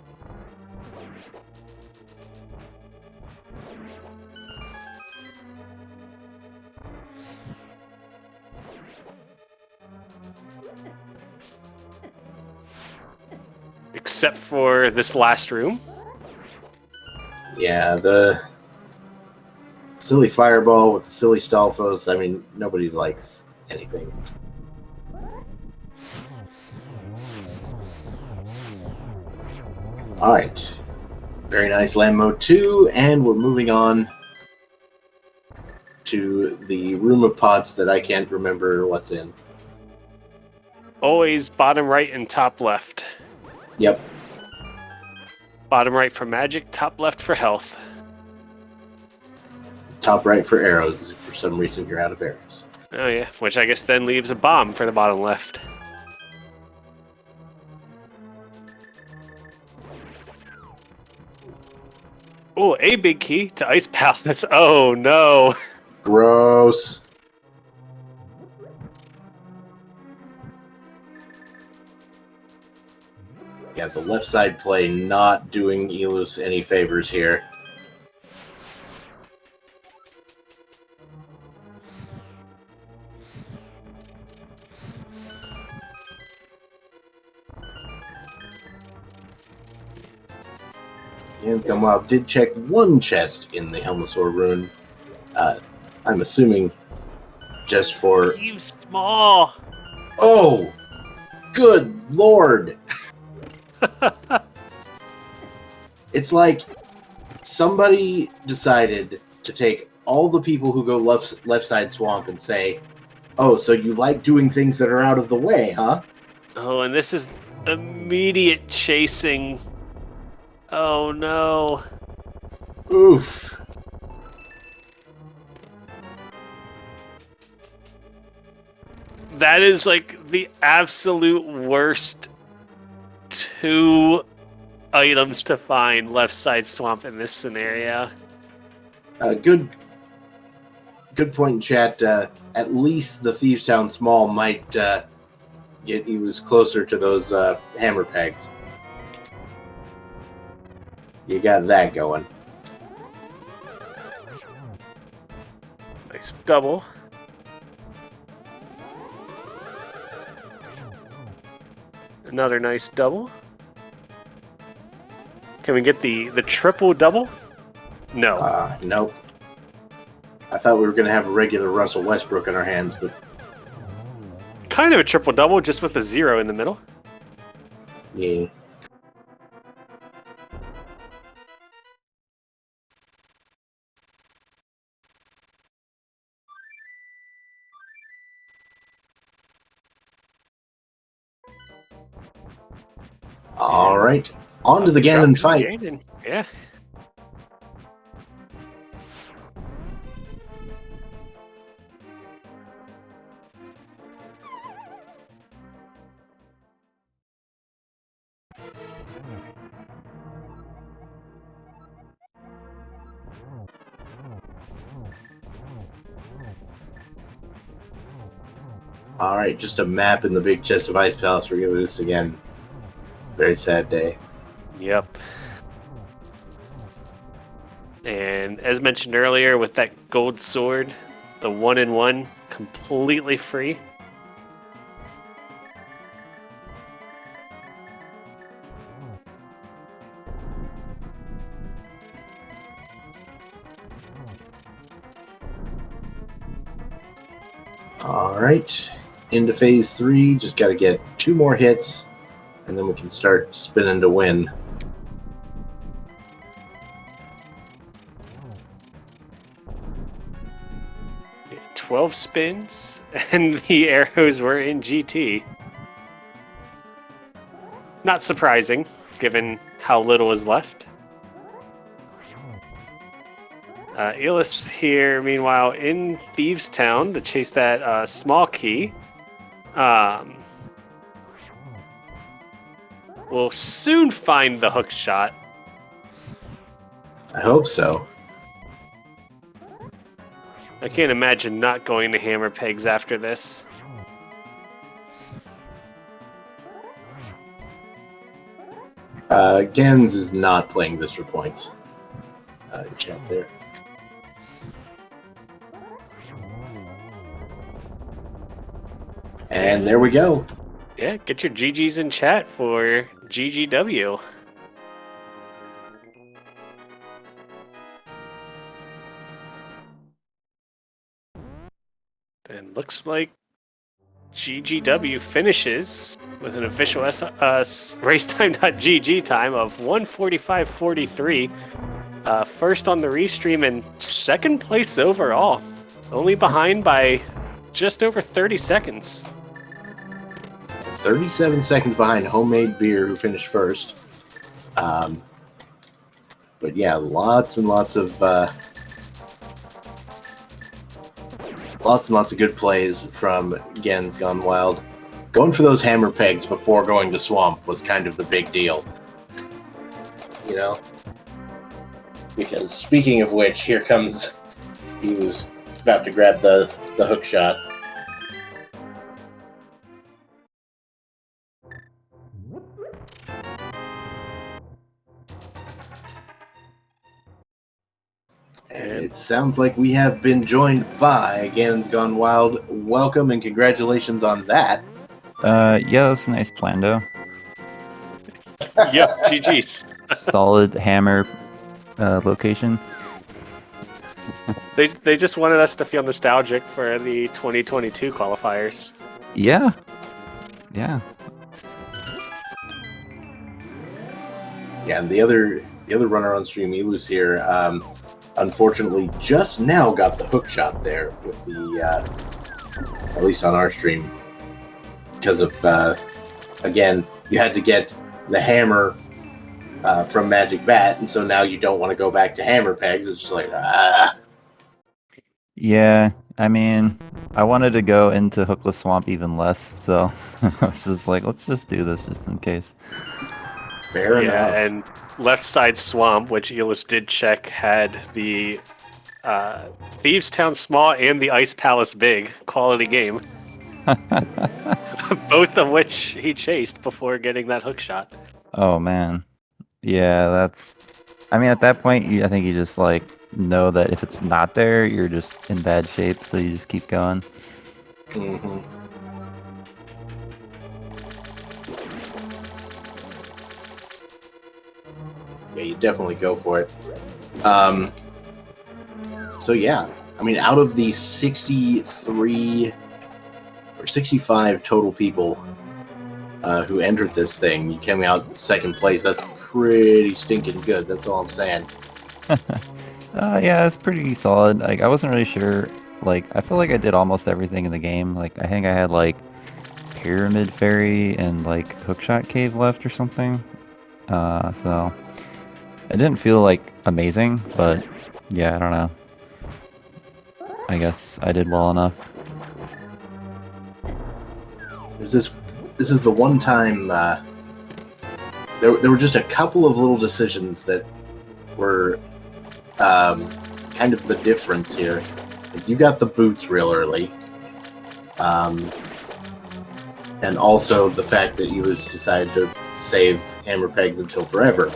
Except for this last room. Yeah, the silly fireball with the silly Stalfos. I mean, nobody likes anything. Alright. Very nice land mode 2, and we're moving on to the room of pots that I can't remember what's in. Always bottom right and top left. Yep. Bottom right for magic, top left for health. Top right for arrows, if for some reason you're out of arrows. Oh yeah, which I guess then leaves a bomb for the bottom left. Oh, a big key to Ice Palace. Oh no. Gross. Yeah, the left side play not doing Elus any favors here. And Thumwop did check one chest in the Helmosaur rune. I'm assuming just for... Leave small. Oh! Good lord! It's like somebody decided to take all the people who go left side swamp and say, oh, so you like doing things that are out of the way, huh? Oh, and this is immediate chasing. Oh no. Oof. That is like the absolute worst 2 items to find left side swamp in this scenario. Good point in chat. At least the Thieves Town Small might get Elus closer to those hammer pegs. You got that going. Nice double. Another nice double. Can we get the triple double? No. Nope. I thought we were going to have a regular Russell Westbrook in our hands, but... Kind of a triple double, just with a 0 in the middle. Yeah. All right, On to the Ganon Drop fight. Ganon. Yeah. Alright, just a map in the big chest of Ice Palace. We're going to lose again. Very sad day. Yep. And as mentioned earlier, with that gold sword, the 1-in-1 completely free. Alright, into phase 3. Just got to get 2 more hits, and then we can start spinning to win. Yeah, 12 spins, and the arrows were in GT. Not surprising, given how little is left. Elis here, meanwhile, in Thieves Town to chase that small key. We'll soon find the hook shot. I hope so. I can't imagine not going to hammer pegs after this. Gens is not playing this for points. In chat there. And there we go. Yeah, get your GGs in chat for GGW. And looks like GGW finishes with an official racetime.gg time of 1:45:43. First on the restream and second place overall. Only behind by just over 30 seconds. 37 seconds behind Homemade Beer, who finished first. But yeah, lots and lots of good plays from Gens Gone Wild. Going for those hammer pegs before going to Swamp was kind of the big deal. You know? Because speaking of which, here comes... He was about to grab the hook shot. And it sounds like we have been joined by Ganon's Gone Wild. Welcome and congratulations on that. Yeah, that's a nice plan, though. Yep, GG's. Solid hammer location. They just wanted us to feel nostalgic for the 2022 qualifiers. Yeah. Yeah. Yeah, and the other runner on stream, Elus here, unfortunately just now got the hook shot there with the, at least on our stream, because of, again, you had to get the hammer from Magic Bat, and so now you don't want to go back to hammer pegs. It's just like, Yeah, I mean, I wanted to go into Hookless Swamp even less, so I was just like, let's just do this just in case. Fair enough. And left side Swamp, which Elis did check, had the Thieves Town Small and the Ice Palace Big. Quality game. Both of which he chased before getting that hook shot. Oh, man. Yeah, that's... I mean, at that point, I think you just, like, know that if it's not there, you're just in bad shape, so you just keep going. Mm-hmm. Yeah, you definitely go for it. So yeah, I mean, out of the 63 or 65 total people who entered this thing, you came out second place. That's pretty stinking good. That's all I'm saying. Yeah, it's pretty solid. Like, I wasn't really sure. Like, I feel like I did almost everything in the game. Like, I think I had, like, Pyramid Fairy and, like, Hookshot Cave left or something. So it didn't feel like amazing, but yeah, I don't know. I guess I did well enough. This is the one time there were just a couple of little decisions that were kind of the difference here. Like, you got the boots real early, and also the fact that you just decided to save hammer pegs until forever.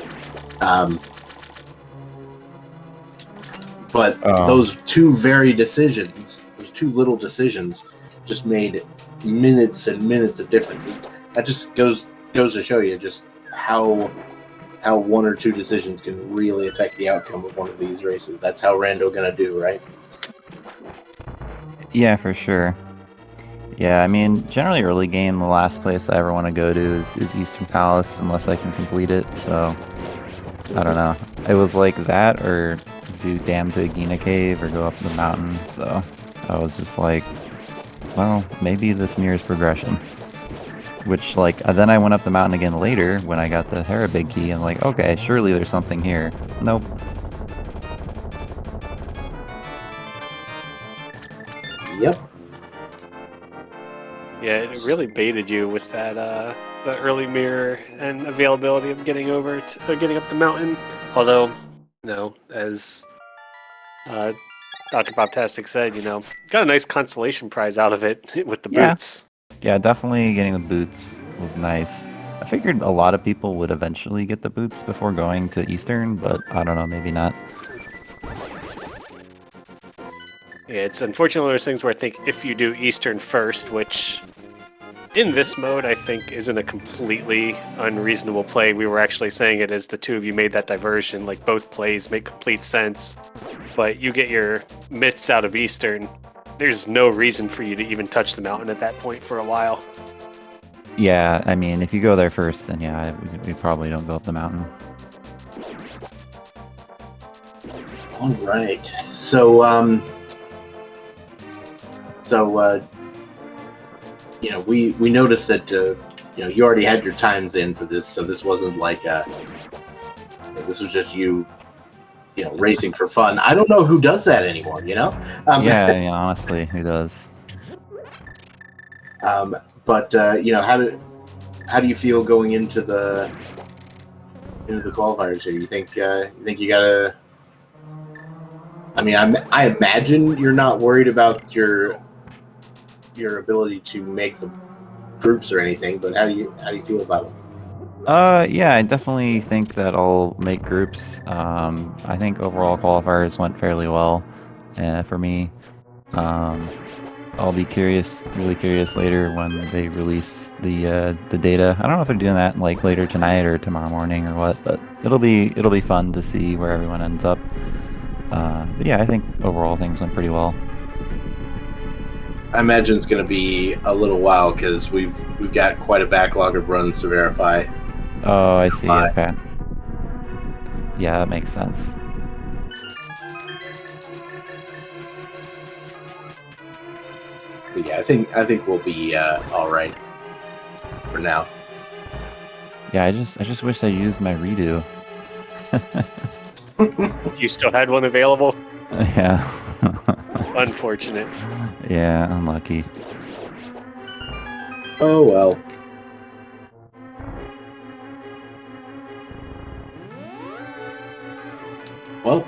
But Oh. those two those two little decisions, just made minutes and minutes of difference. That just goes to show you just how one or two decisions can really affect the outcome of one of these races. That's how Rando gonna do, right? Yeah, for sure. Yeah, I mean, generally early game, the last place I ever want to go to is Eastern Palace, unless I can complete it, so I don't know. It was like that, or do Dam to Agina Cave, or go up the mountain, so I was just like, well, maybe this mirrors progression. Which, like, then I went up the mountain again later, when I got the Hera Big Key, and like, okay, surely there's something here. Nope. Yep. Yeah, it really baited you with that the early mirror and availability of getting getting up the mountain. Although, as Dr. Bobtastic said, got a nice consolation prize out of it with the Yeah. boots. Yeah, definitely getting the boots was nice. I figured a lot of people would eventually get the boots before going to Eastern, but I don't know, maybe not. Yeah, it's unfortunately one of those things where I think if you do Eastern first, which in this mode I think isn't a completely unreasonable play. We were actually saying it as the two of you made that diversion, like both plays make complete sense, but you get your myths out of Eastern. There's no reason for you to even touch the mountain at that point for a while. Yeah, I mean, if you go there first, then yeah, we probably don't go up the mountain. All right. So, we noticed that you already had your times in for this, so this wasn't like this was just you racing for fun. I don't know who does that anymore. Yeah, honestly, who does? But how do you feel going into the qualifiers here? You think you gotta? I mean, I imagine you're not worried about your ability to make the groups or anything, but how do you feel about them? Yeah, I definitely think that I'll make groups. I think overall qualifiers went fairly well for me. I'll be really curious later when they release the data. I don't know if they're doing that like later tonight or tomorrow morning or what, but it'll be fun to see where everyone ends up. But yeah, I think overall things went pretty well. I imagine it's going to be a little while because we've got quite a backlog of runs to verify. Oh, I see. Okay. Yeah, that makes sense. But yeah, I think we'll be all right for now. Yeah, I just wish I used my redo. You still had one available? Yeah. Unfortunate. Yeah, unlucky. Oh well. Well,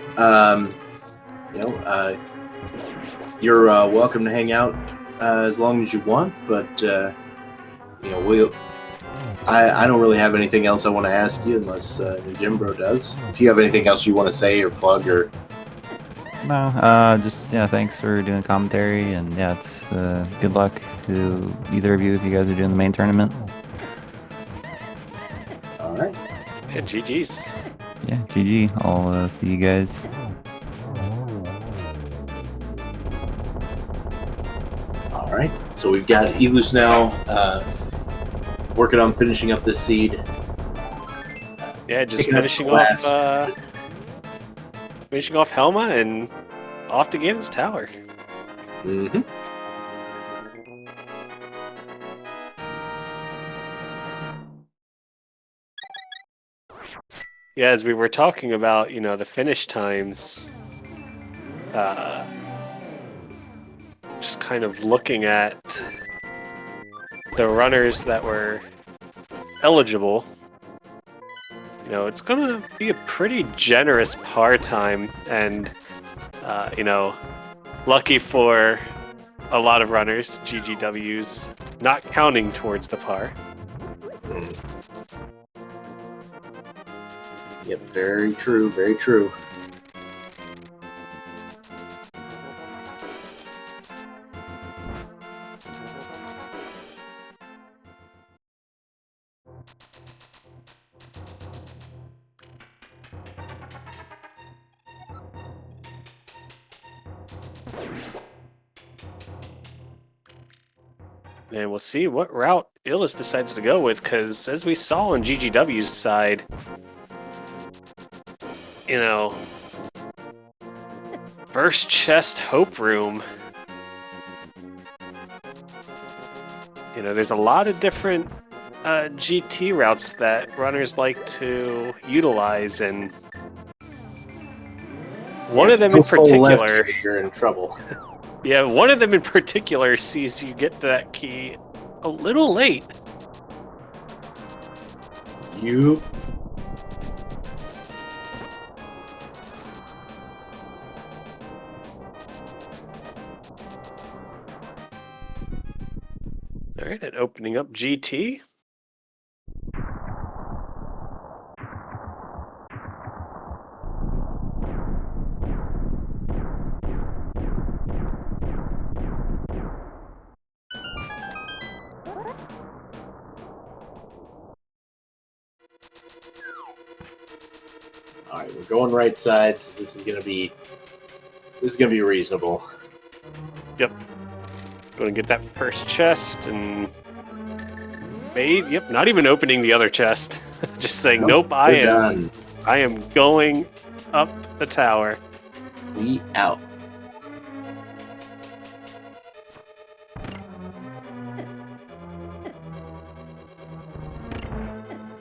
you're welcome to hang out as long as you want, but I don't really have anything else I want to ask you unless Jimbro does. If you have anything else you want to say or plug or No, just thanks for doing commentary, and yeah, it's good luck to either of you if you guys are doing the main tournament. all right. Yeah, GG's. Yeah, GG. I'll see you guys. All right. So we've got Elus now working on finishing up this seed. Yeah, just finishing off Helma and off to Ganon's tower. Mm-hmm. Yeah, as we were talking about, the finish times, just kind of looking at the runners that were eligible, it's going to be a pretty generous par time, and, lucky for a lot of runners, GGWs not counting towards the par. Yep, very true, very true. And we'll see what route Illis decides to go with, because as we saw on GGW's side, first chest hope room. There's a lot of different GT routes that runners like to utilize, and one of them in particular, you're in trouble. Yeah, one of them in particular sees you get to that key a little late. All right, and opening up GT. All right, we're going right side. So this is gonna be reasonable. Yep. Going to get that first chest and not even opening the other chest. Just saying, nope, I am going up the tower. We out.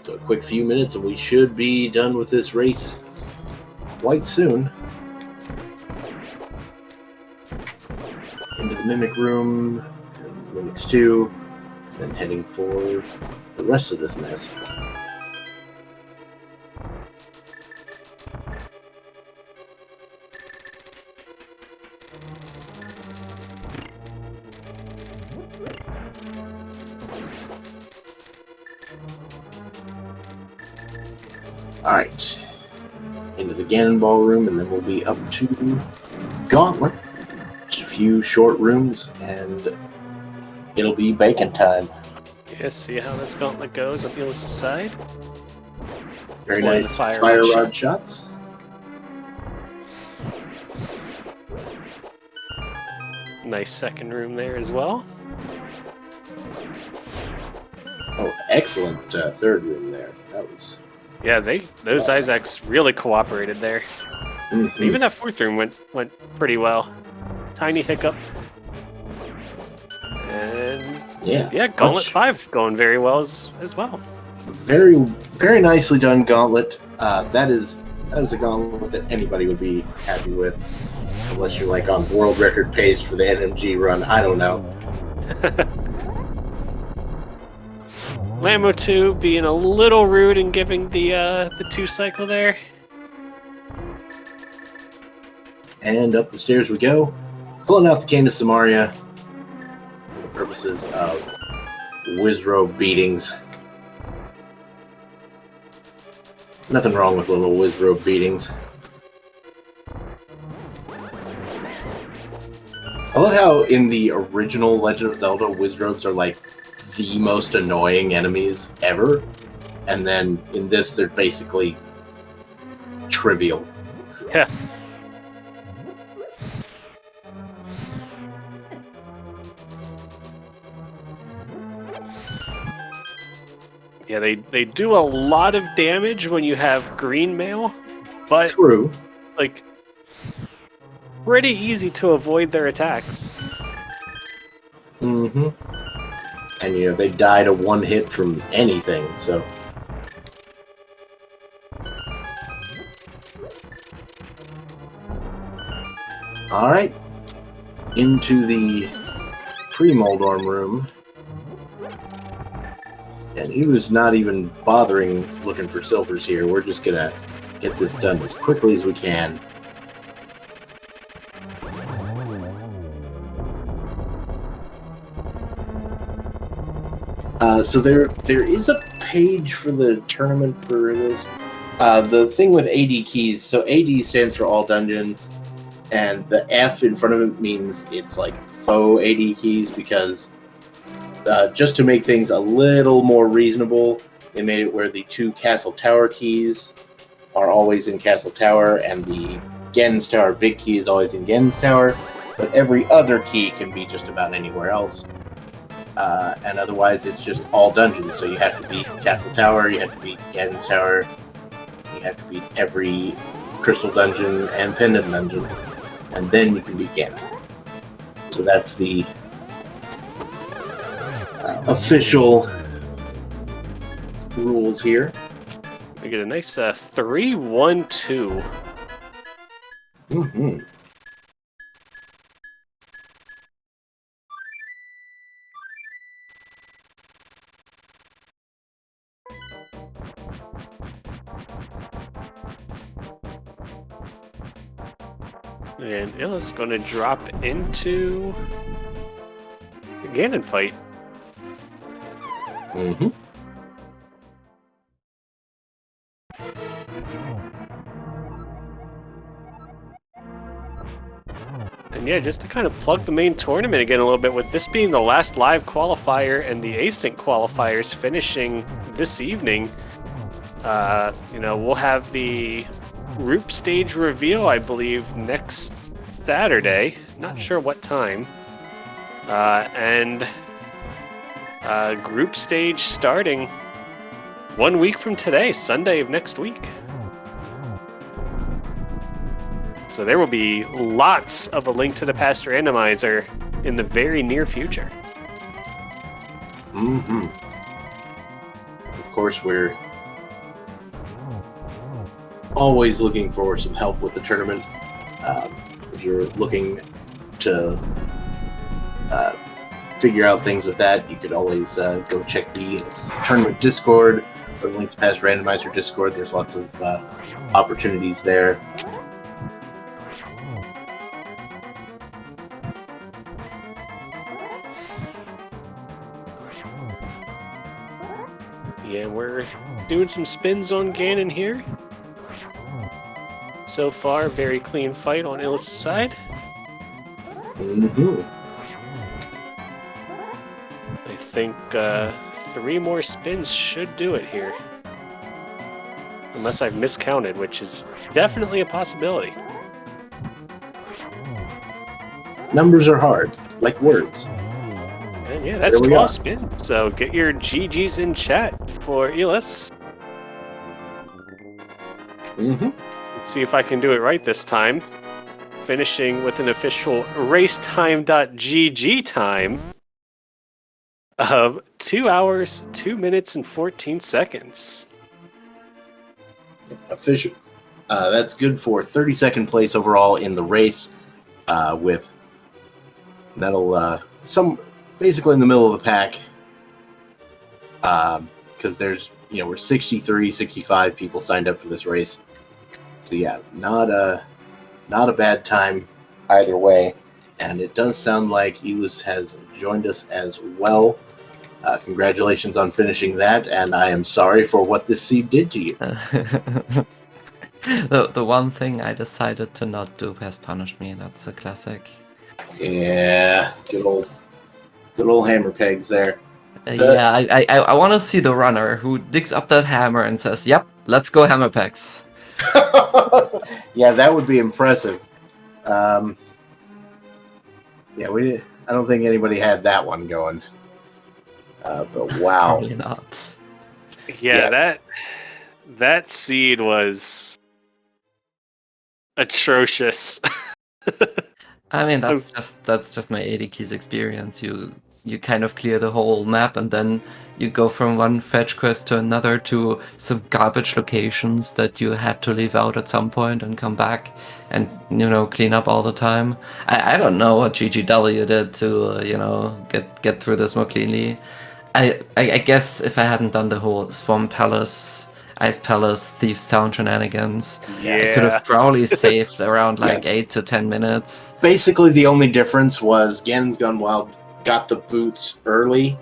So a quick few minutes and we should be done with this race quite soon. Into the Mimic Room, and Mimics 2, and then heading for the rest of this mess. Alright, into the Ganon Ballroom, and then we'll be up to Gauntlet. Just a few short rooms, and it'll be bacon time. Yeah, see how this Gauntlet goes on Illis' side. Very nice fire rod shots. Nice second room there as well. Oh, excellent third room there. That was... Yeah, those Isaacs really cooperated there. Mm-hmm. Even that fourth room went pretty well. Tiny hiccup. And yeah, Gauntlet 5 going very well as well. Very, very nicely done Gauntlet. That is a Gauntlet that anybody would be happy with. Unless you're like on world record pace for the NMG run. I don't know. Lamo 2 being a little rude and giving the 2 cycle there. And up the stairs we go. Pulling out the Cane of Samaria for the purposes of Wizrobe beatings. Nothing wrong with little Wizrobe beatings. I love how in the original Legend of Zelda, Wizrobes are like the most annoying enemies ever. And then in this, they're basically trivial. Yeah. Yeah, they do a lot of damage when you have green mail, but True. Like, pretty easy to avoid their attacks. Mm-hmm. And they die to one hit from anything, so. All right, into the pre-Moldorm room. And he was not even bothering looking for silvers here. We're just gonna get this done as quickly as we can. So there is a page for the tournament for this. The thing with AD keys, so AD stands for all dungeons, and the F in front of it means it's like faux AD keys because just to make things a little more reasonable, they made it where the 2 Castle Tower keys are always in Castle Tower, and the Gens Tower big key is always in Gens Tower, but every other key can be just about anywhere else. And otherwise, it's just all dungeons, so you have to beat Castle Tower, you have to beat Gens Tower, you have to beat every Crystal Dungeon and Pendant Dungeon, and then you can beat Ganon. So that's the official rules here. We get a nice 3-1-2. Mm-hmm. And Illa's going to drop into the Ganon fight. Mm-hmm. And yeah, just to kind of plug the main tournament again a little bit, with this being the last live qualifier and the async qualifiers finishing this evening, we'll have the group stage reveal, I believe, next Saturday. Not sure what time. And group stage starting 1 week from today, Sunday of next week. So there will be lots of A Link to the Past randomizer in the very near future. Mm-hmm. Of course, we're always looking for some help with the tournament. If you're looking to figure out things with that, you could always go check the tournament Discord or Link to the Past randomizer Discord. There's lots of opportunities there. Yeah, we're doing some spins on Ganon here. So far, very clean fight on Illa's side. Mm-hmm. I think 3 more spins should do it here. Unless I've miscounted, which is definitely a possibility. Numbers are hard, like words. And yeah, that's There we 12 are. spins, so get your GGs in chat for Elis. Mm-hmm. Let's see if I can do it right this time. Finishing with an official racetime.gg time of 2 hours, 2 minutes, and 14 seconds. Official. That's good for 32nd place overall in the race. With that'll basically in the middle of the pack. Because there's we're 63, 65 people signed up for this race. So yeah, not a bad time either way. And it does sound like Elus has joined us as well. Congratulations on finishing that, and I am sorry for what this seed did to you. The one thing I decided to not do has punished me. That's a classic. Yeah, good old hammer pegs there. Yeah, I want to see the runner who digs up that hammer and says, "Yep, let's go hammer pegs." Yeah, that would be impressive. Yeah, I don't think anybody had that one going. But wow. Probably not. Yeah, that seed was atrocious. I mean, that's just my 80 keys experience. You you kind of clear the whole map, and then you go from one fetch quest to another to some garbage locations that you had to leave out at some point and come back and, you know, clean up all the time. I don't know what GGW did to, you know, get through this more cleanly. I guess if I hadn't done the whole Swamp Palace, Ice Palace, Thieves Town shenanigans, I could have probably saved around like 8 to 10 minutes. Basically, the only difference was Ganon's Gone Wild got the boots early,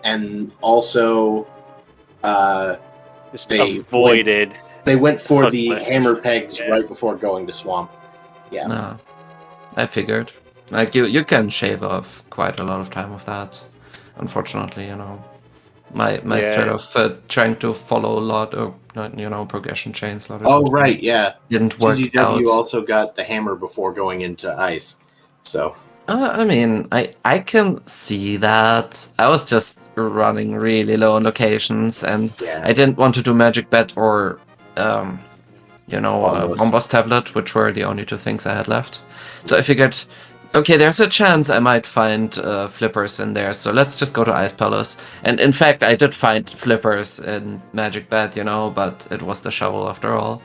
and also Just they avoided. they went for the Hookless. hammer pegs Yeah. right before going to Swamp. Yeah. No, I figured. Like you can shave off quite a lot of time with that. Unfortunately, you know, my strat of trying to follow a lot of, you know, progression chains. Oh right, yeah. Didn't work GGW out. also got the hammer before going into ice, so. I mean, I can see that. I was just running really low on locations, and Yeah. I didn't want to do Magic Bet or, you know, Bombos. Bombos Tablet, which were the only two things I had left. So I figured, okay, there's a chance I might find flippers in there, so let's just go to Ice Palace. And in fact, I did find flippers in Magic Bet, you know, but it was the shovel after all.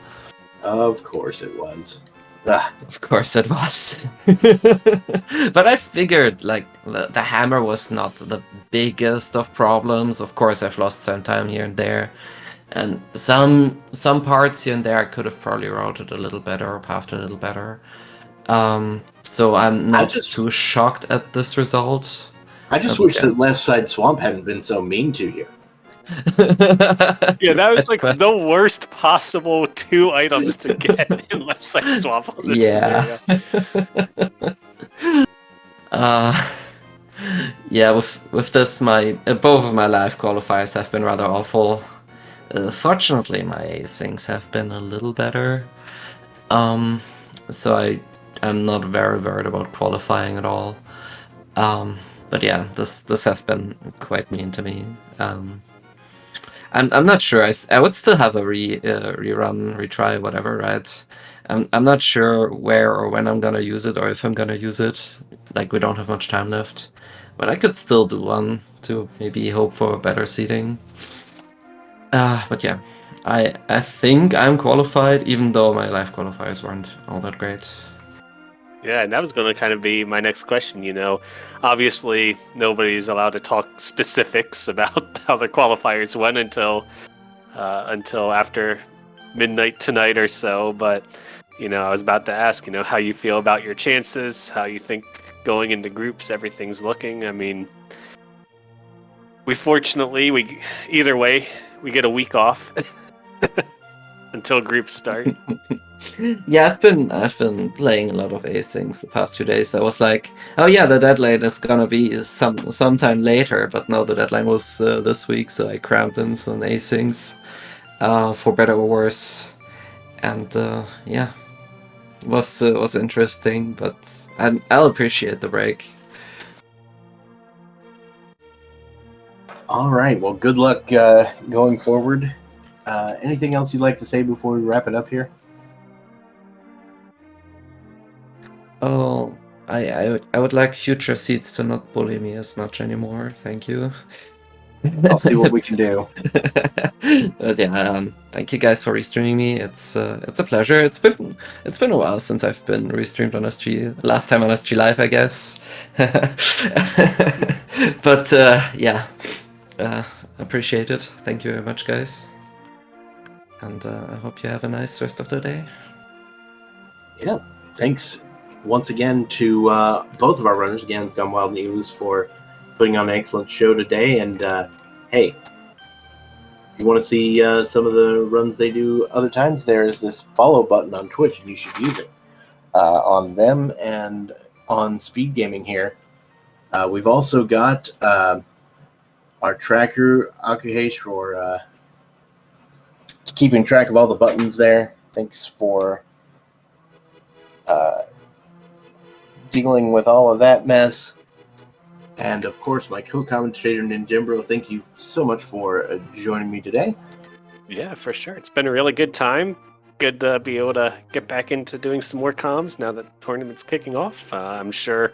Of course it was. Ah, Of course it was. But I figured, like, the hammer was not the biggest of problems. Of course, I've lost some time here and there. And some parts here and there I could have probably routed a little better or pathed a little better. So I'm not too shocked at this result. I just wish that left side Swamp hadn't been so mean to you. Yeah, that was like the worst possible 2 items to get in left side swamp on this scenario. Yeah, with this, my both of my live qualifiers have been rather awful. Fortunately, my things have been a little better. So I'm not very worried about qualifying at all. But yeah, this has been quite mean to me. I'm not sure. I would still have a rerun, retry, whatever, right? I'm not sure where or when I'm gonna use it, or if I'm gonna use it. Like, we don't have much time left, but I could still do one to maybe hope for better seating. But yeah, I think I'm qualified, even though my live qualifiers weren't all that great. Yeah, and that was going to kind of be my next question. You know, obviously nobody's allowed to talk specifics about how the qualifiers went until after midnight tonight or so. But you know, I was about to ask, you know, how you feel about your chances, how you think going into groups everything's looking. I mean, either way we get a week off until groups start. Yeah, I've been playing a lot of asyncs the past 2 days. I was like, oh yeah, the deadline is gonna be sometime later, but no, the deadline was this week, so I crammed in some asyncs, for better or worse, and yeah, it was interesting, but I'll appreciate the break. All right. Well, good luck going forward. Anything else you'd like to say before we wrap it up here? Oh, I would like future seats to not bully me as much anymore. Thank you. I'll see what we can do. But yeah, thank you guys for restreaming me. It's a pleasure. It's been a while since I've been restreamed on SG. Last time on SG Live, I guess. But yeah, appreciate it. Thank you very much, guys. And I hope you have a nice rest of the day. Yeah. Thanks once again to both of our runners, Ganon's Gone Wild and Elus, for putting on an excellent show today. And hey, if you want to see some of the runs they do other times, there's this follow button on Twitch, and you should use it on them and on SpeedGaming here. We've also got our tracker, Akuhesh, for keeping track of all the buttons there. Thanks for dealing with all of that mess. And of course, my co-commentator Ninjembro, thank you so much for joining me today. Yeah, for sure. It's been a really good time. Good to be able to get back into doing some more comms now that the tournament's kicking off. I'm sure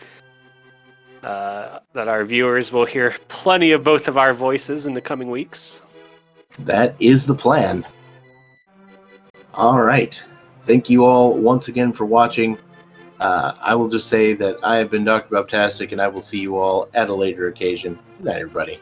that our viewers will hear plenty of both of our voices in the coming weeks. That is the plan. All right. Thank you all once again for watching. I will just say that I have been Dr. Bobtastic, and I will see you all at a later occasion. Good night, everybody.